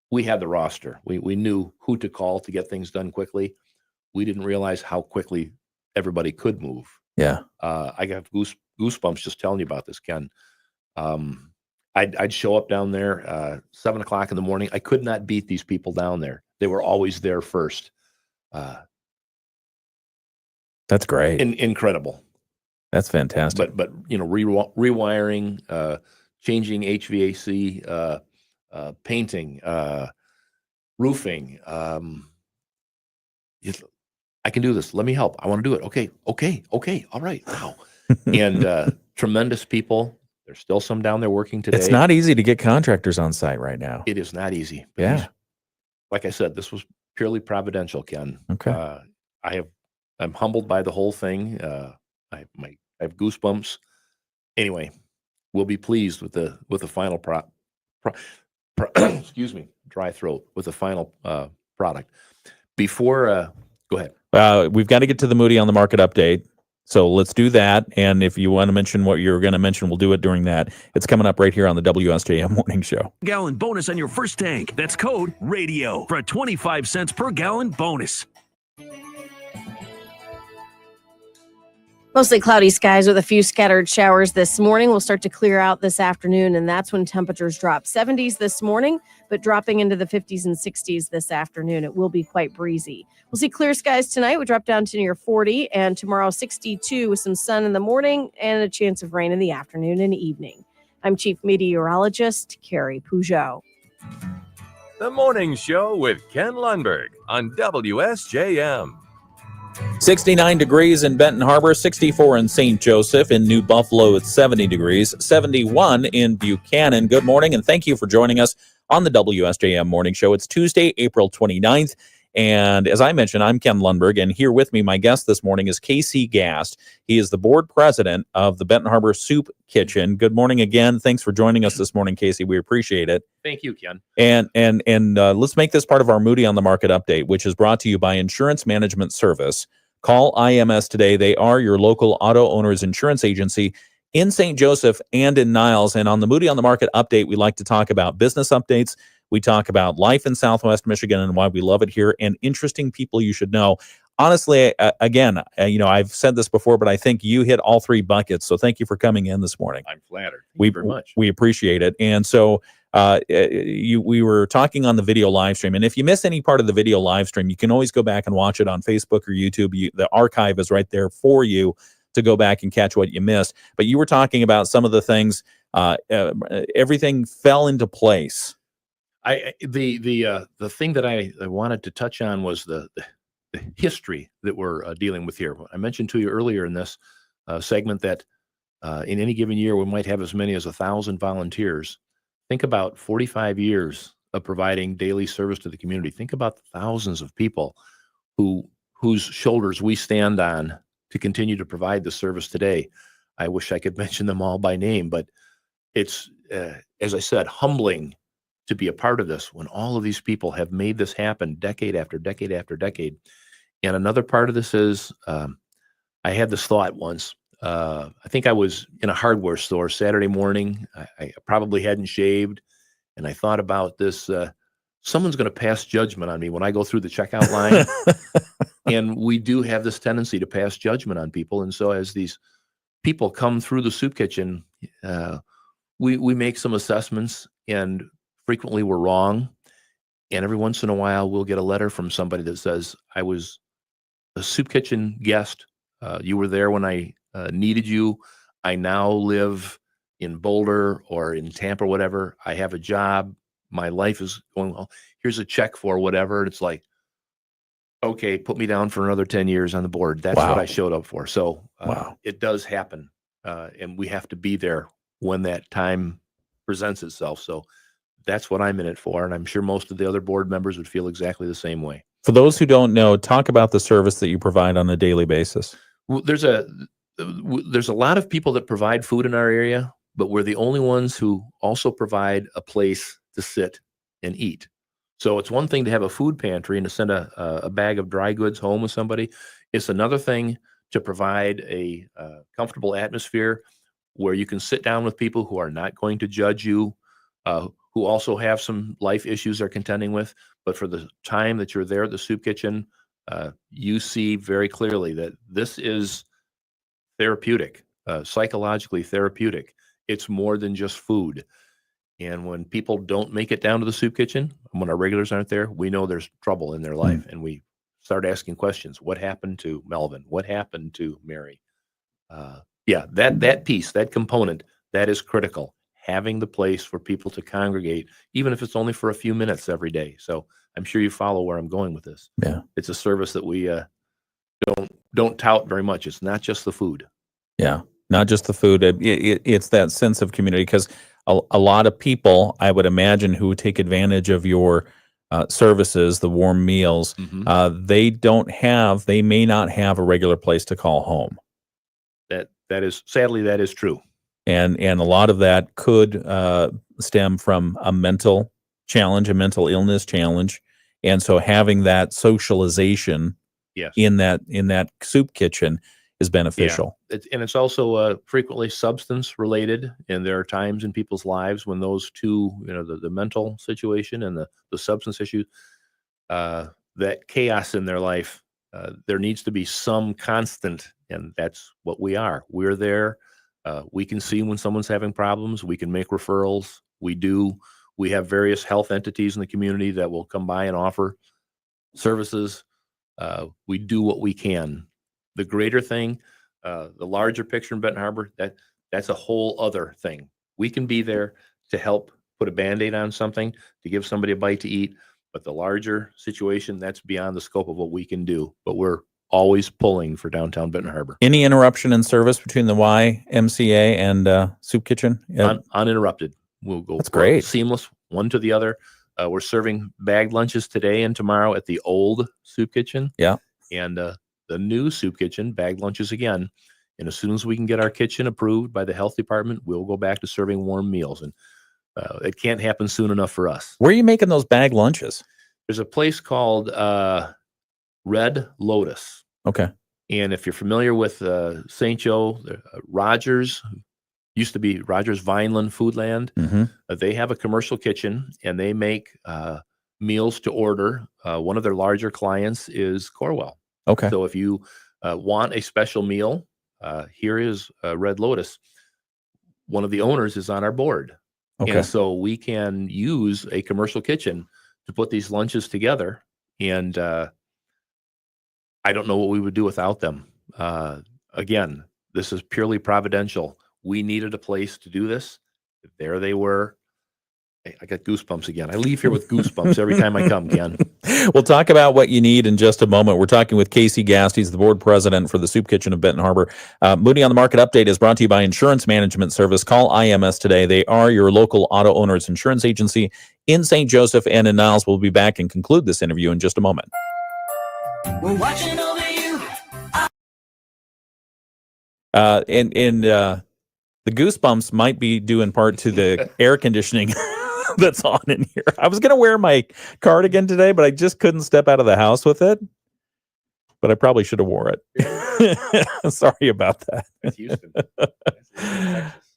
We had the roster. We knew who to call to get things done quickly. We didn't realize how quickly everybody could move. Yeah. I got goosebumps just telling you about this, Ken. I'd show up down there 7 o'clock in the morning. I could not beat these people down there. They were always there first. That's great. Incredible. That's fantastic. But rewiring, changing HVAC, painting, roofing. I can do this. Let me help. I want to do it. Okay. All right. Wow. And tremendous people. There's still some down there working today. It's not easy to get contractors on site right now. It is not easy. But Yeah. like I said, this was purely providential, Ken. Okay. I'm humbled by the whole thing. I have goosebumps. Anyway, we'll be pleased with the final excuse me, dry throat with the final product. Before, go ahead. We've got to get to the Moody on the Market update. So let's do that. And if you want to mention what you're going to mention, we'll do it during that. It's coming up right here on the WSJM Morning Show. Gallon bonus on your first tank. That's code RADIO for a 25 cents per gallon bonus. Mostly cloudy skies with a few scattered showers this morning. We'll start to clear out this afternoon, and that's when temperatures drop. 70s this morning, but dropping into the 50s and 60s this afternoon. It will be quite breezy. We'll see clear skies tonight. We drop down to near 40, and tomorrow 62 with some sun in the morning and a chance of rain in the afternoon and evening. I'm Chief Meteorologist Carrie Peugeot. The Morning Show with Ken Lundberg on WSJM. 69 degrees in Benton Harbor, 64 in St. Joseph. In New Buffalo, it's 70 degrees, 71 in Buchanan. Good morning, and thank you for joining us on the WSJM Morning Show. It's Tuesday, April 29th, and as I mentioned, I'm Ken Lundberg, and here with me, my guest this morning is Casey Gast. He is the board president of the Benton Harbor Soup Kitchen. Good morning again. Thanks for joining us this morning, Casey. We appreciate it. Thank you, Ken. And let's make this part of our Moody on the Market update, which is brought to you by Insurance Management Service. Call IMS today. They are your local auto owners insurance agency in St. Joseph and in Niles. And on the Moody on the Market update, we like to talk about business updates. We talk about life in Southwest Michigan and why we love it here, and interesting people you should know. Honestly, again, I've said this before, but I think you hit all three buckets. So thank you for coming in this morning. I'm flattered. Thank you very much. We appreciate it. And so we were talking on the video live stream, and if you miss any part of the video live stream, you can always go back and watch it on Facebook or YouTube. The archive is right there for you to go back and catch what you missed. But you were talking about some of the things. Everything fell into place. The thing that I wanted to touch on was the history that we're dealing with here. I mentioned to you earlier in this segment that in any given year we might have as many as 1,000 volunteers. Think about 45 years of providing daily service to the community. Think about the thousands of people whose shoulders we stand on to continue to provide the service today. I wish I could mention them all by name, but it's, as I said, humbling to be a part of this when all of these people have made this happen decade after decade after decade. And another part of this is, I had this thought once. I think I was in a hardware store Saturday morning. I probably hadn't shaved, and I thought about this. Someone's going to pass judgment on me when I go through the checkout line. And we do have this tendency to pass judgment on people. And so as these people come through the soup kitchen, we make some assessments, and frequently we're wrong. And every once in a while, we'll get a letter from somebody that says, I was a soup kitchen guest. You were there when I needed you. I now live in Boulder or in Tampa or whatever. I have a job. My life is going well. Here's a check for whatever. And it's like, okay, put me down for another 10 years on the board. That's what I showed up for. So it does happen. And we have to be there when that time presents itself. So that's what I'm in it for. And I'm sure most of the other board members would feel exactly the same way. For those who don't know, talk about the service that you provide on a daily basis. Well, there's a lot of people that provide food in our area, but we're the only ones who also provide a place to sit and eat. So it's one thing to have a food pantry and to send a bag of dry goods home with somebody. It's another thing to provide a comfortable atmosphere where you can sit down with people who are not going to judge you, who also have some life issues they're contending with. But for the time that you're there at the soup kitchen, you see very clearly that this is therapeutic, psychologically therapeutic. It's more than just food. And when people don't make it down to the soup kitchen, when our regulars aren't there, we know there's trouble in their life. And we start asking questions. What happened to Melvin? What happened to Mary? That piece, that component, that is critical. Having the place for people to congregate, even if it's only for a few minutes every day. So I'm sure you follow where I'm going with this. Yeah. It's a service that we don't tout very much. It's not just the food. Yeah, not just the food. It's that sense of community, because a lot of people, I would imagine, who take advantage of your services, the warm meals, they may not have a regular place to call home. That is, sadly, that is true. and a lot of that could stem from a mental challenge, a mental illness challenge, and so having that socialization Yes. in that soup kitchen is beneficial. Yeah. It's also frequently substance related, and there are times in people's lives when those two, the mental situation and the substance issue, that chaos in their life, there needs to be some constant, and that's what we are. We're there. We can see when someone's having problems. We can make referrals. We have various health entities in the community that will come by and offer services. We do what we can. The greater thing, the larger picture in Benton Harbor, that's a whole other thing. We can be there to help put a Band-Aid on something, to give somebody a bite to eat, but the larger situation, that's beyond the scope of what we can do. But we're always pulling for downtown Benton Harbor. Any interruption in service between the YMCA and Soup Kitchen? Uninterrupted. We'll go. That's great. Seamless, one to the other. We're serving bagged lunches today and tomorrow at the old Soup Kitchen. Yeah. And the new Soup Kitchen, bagged lunches again. And as soon as we can get our kitchen approved by the health department, we'll go back to serving warm meals. And it can't happen soon enough for us. Where are you making those bagged lunches? There's a place called Red Lotus. Okay. And if you're familiar with St. Joe, Rogers, used to be Rogers Vineland Foodland, they have a commercial kitchen, and they make meals to order. One of their larger clients is Corwell. Okay. So if you want a special meal, here is Red Lotus. One of the owners is on our board. Okay. And so we can use a commercial kitchen to put these lunches together. And I don't know what we would do without them. Again, this is purely providential. We needed a place to do this. There they were. I got goosebumps again. I leave here with goosebumps every time I come, Ken. We'll talk about what you need in just a moment. We're talking with Casey Gast. He's the board president for the Soup Kitchen of Benton Harbor. Moody on the Market Update is brought to you by Insurance Management Service. Call IMS today. They are your local auto owner's insurance agency in St. Joseph and in Niles. We'll be back and conclude this interview in just a moment. We're watching over you. The goosebumps might be due in part to the air conditioning that's on in here. I was going to wear my cardigan today, but I just couldn't step out of the house with it. But I probably should have wore it. Sorry about that. That's Houston.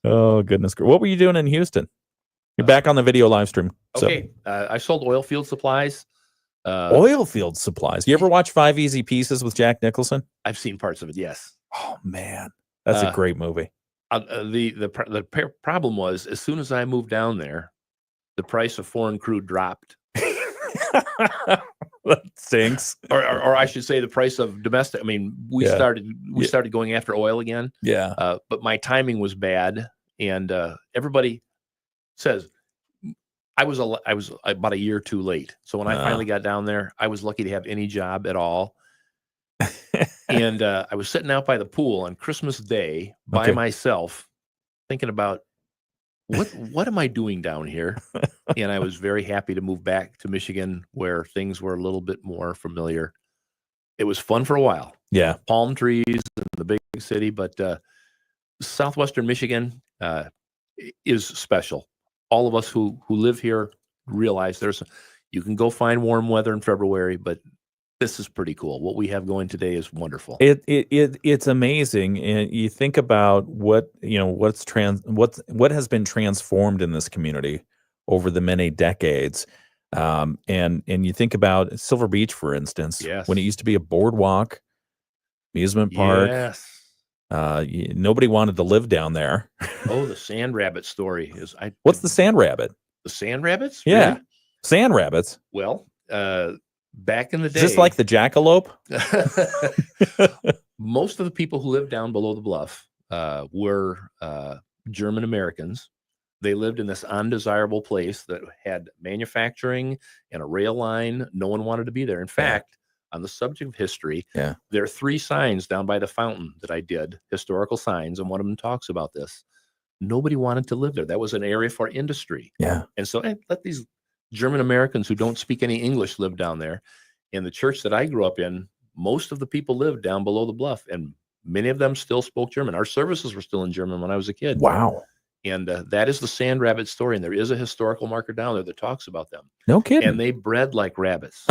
Oh, goodness. What were you doing in Houston? You're back on the video live stream. Okay. I sold oil field supplies. Oil field supplies. You ever watch 5 Easy Pieces with Jack Nicholson? I've seen parts of it, yes. Oh, man. That's a great movie. The problem was, as soon as I moved down there, the price of foreign crude dropped. That stinks. Or I should say the price of domestic. I mean, we started going after oil again. Yeah. But my timing was bad, and everybody says I was about a year too late. So when I finally got down there, I was lucky to have any job at all. And I was sitting out by the pool on Christmas Day by myself, thinking about what am I doing down here? And I was very happy to move back to Michigan, where things were a little bit more familiar. It was fun for a while. Yeah. Palm trees in the big city, but southwestern Michigan is special. All of us who live here realize you can go find warm weather in February, but this is pretty cool. What we have going today is wonderful. It's amazing, and you think about what has been transformed in this community over the many decades, and you think about Silver Beach, for instance, when it used to be a boardwalk, amusement park. Yes. Nobody wanted to live down there. Oh, the Sand Rabbit story is. What's the Sand Rabbit? The Sand Rabbits? Yeah, Really? Sand Rabbits. Well, back in the day, Is this like the jackalope? most of the people who lived down below the bluff were German Americans. They lived in this undesirable place that had manufacturing and a rail line. No one wanted to be there. In fact, on the subject of history, there are 3 signs down by the fountain that I did, historical signs, and one of them talks about this. Nobody wanted to live there. That was an area for industry. Yeah. And so let these German Americans who don't speak any English live down there. In the church that I grew up in, most of the people lived down below the bluff, and many of them still spoke German. Our services were still in German when I was a kid. Wow. And that is the Sand Rabbit story. And there is a historical marker down there that talks about them. No kidding. And they bred like rabbits.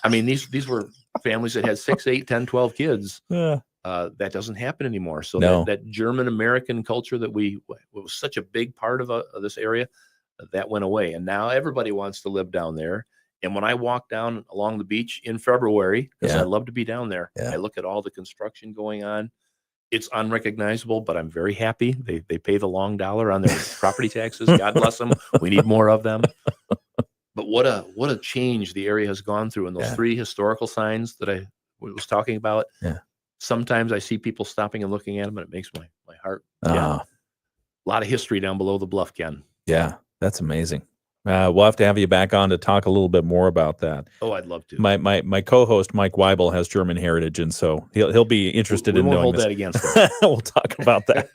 I mean, these were families that had 6, 8, 10, 12 kids. Yeah. That doesn't happen anymore. So No. that German American culture that was such a big part of this area, that went away. And now everybody wants to live down there. And when I walk down along the beach in February, because I love to be down there, I look at all the construction going on. It's unrecognizable, but I'm very happy. They pay the long dollar on their property taxes. God bless them. We need more of them. But what a change the area has gone through. And those 3 historical signs that I was talking about. Yeah. Sometimes I see people stopping and looking at them, and it makes my heart. Ah. A lot of history down below the bluff, Ken. Yeah, that's amazing. We'll have to have you back on to talk a little bit more about that. Oh, I'd love to. My co-host Mike Weibel has German heritage, and so he'll be interested We in won't knowing hold this. that against him. We'll talk about that.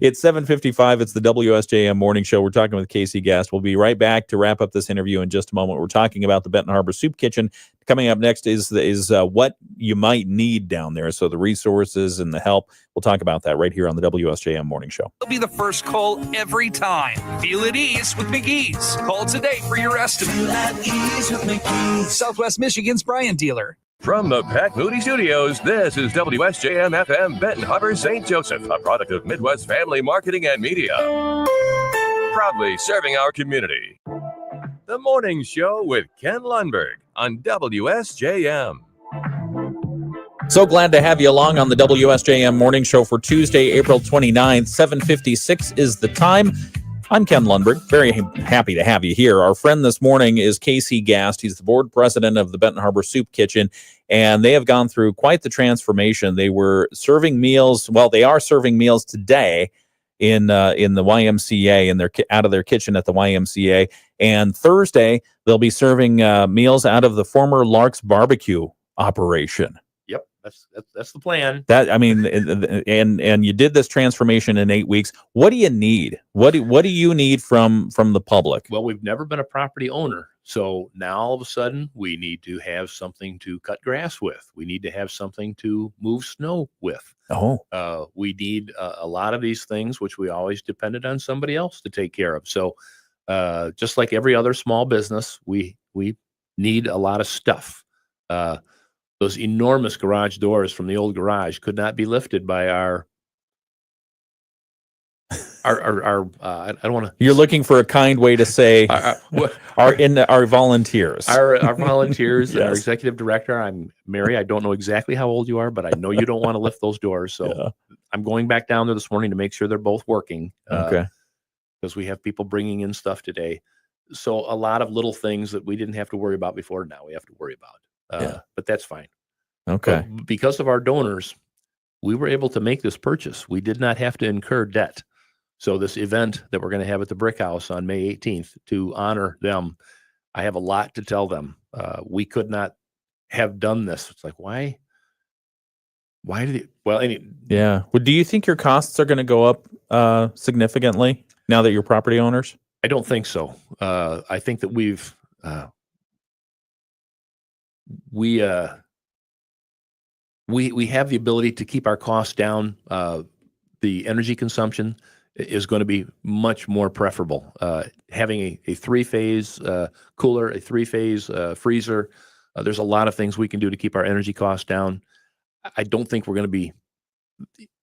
It's 7:55. It's the WSJM Morning Show. We're talking with Casey Gast. We'll be right back to wrap up this interview in just a moment. We're talking about the Benton Harbor Soup Kitchen. Coming up next is what you might need down there. So the resources and the help. We'll talk about that right here on the WSJM Morning Show. You'll be the first call every time. Feel at ease with McGee's. Call today for your estimate. Feel at ease with McGee's. Southwest Michigan's Bryant dealer. From the Pat Moody Studios, this is WSJM FM Benton Harbor St. Joseph, a product of Midwest Family Marketing and Media. Proudly serving our community. The Morning Show with Ken Lundberg on WSJM. So glad to have you along on the WSJM Morning Show for Tuesday, April 29th. 7:56 is the time. I'm Ken Lundberg. Very happy to have you here. Our friend this morning is Casey Gast. He's the board president of the Benton Harbor Soup Kitchen, and they have gone through quite the transformation. They were serving meals. Well, they are serving meals today in the YMCA, and they're out of their kitchen at the YMCA. And Thursday, they'll be serving meals out of the former Lark's Barbecue operation. Yep, that's the plan. That, I mean, and you did this transformation in 8 weeks. What do you need? What do you need from the public? Well, we've never been a property owner. So now all of a sudden we need to have something to cut grass with. We need to have something to move snow with. Oh, we need a lot of these things, which we always depended on somebody else to take care of. So just like every other small business, we need a lot of stuff. Those enormous garage doors from the old garage could not be lifted by our I don't want to. You're looking for a kind way to say our volunteers. Our volunteers, Yes. Our executive director. I'm Mary. I don't know exactly how old you are, but I know you don't want to lift those doors. So I'm going back down there this morning to make sure they're both working. Okay. Because we have people bringing in stuff today. So a lot of little things that we didn't have to worry about before, now we have to worry about. But that's fine. Okay. But because of our donors, we were able to make this purchase. We did not have to incur debt. So this event that we're going to have at the Brick House on May 18th to honor them, I have a lot to tell them. We could not have done this. It's like, why did it? Well, Yeah. Well, do you think your costs are going to go up significantly now that you're property owners? I don't think so. I think that we have the ability to keep our costs down. The energy consumption is going to be much more preferable. Having a three-phase cooler, a three-phase freezer, there's a lot of things we can do to keep our energy costs down. I don't think we're going to be,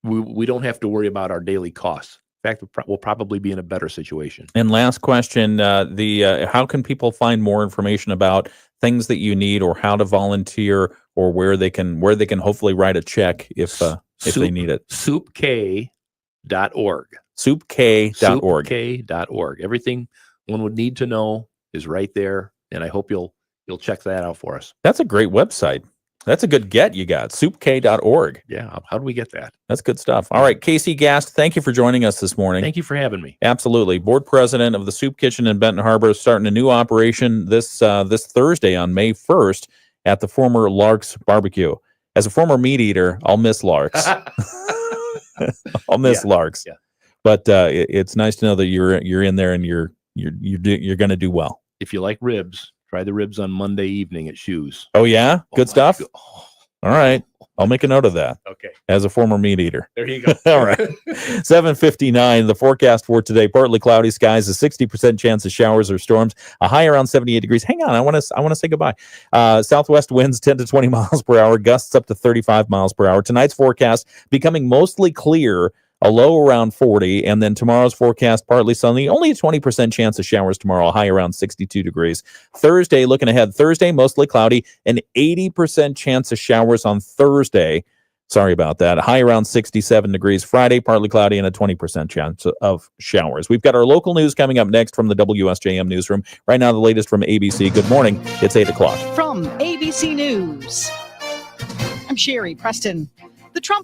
we don't have to worry about our daily costs. In fact, we'll probably be in a better situation. And last question, how can people find more information about things that you need or how to volunteer or where they can hopefully write a check if they need it? SoupK.org. SoupK.org. SoupK.org. Everything one would need to know is right there, and I hope you'll check that out for us. That's a great website. That's a good get you got. SoupK.org. Yeah. How do we get that? That's good stuff. All right, Casey Gast, thank you for joining us this morning. Thank you for having me. Absolutely. Board president of the Soup Kitchen in Benton Harbor, starting a new operation this Thursday on May 1st at the former Lark's Barbecue. As a former meat eater, I'll miss Lark's. I'll miss Lark's. Yeah. But it's nice to know that you're in there and you're going to do well. If you like ribs, try the ribs on Monday evening at Shoes. Oh yeah, good stuff. All right. I'll make a note of that. Okay. As a former meat eater. There you go. All right. 7:59. The forecast for today: partly cloudy skies, a 60% chance of showers or storms, a high around 78 degrees. Hang on, I want to say goodbye. Southwest winds 10 to 20 miles per hour, gusts up to 35 miles per hour. Tonight's forecast becoming mostly clear, a low around 40, and then tomorrow's forecast partly sunny, only a 20% chance of showers tomorrow, a high around 62 degrees. Thursday, looking ahead, Thursday mostly cloudy, an 80% chance of showers on Thursday. Sorry about that. High around 67 degrees. Friday, partly cloudy and a 20% chance of showers. We've got our local news coming up next from the WSJM newsroom. Right now, the latest from ABC. Good morning. It's 8 o'clock. From ABC News, I'm Sherry Preston. The Trump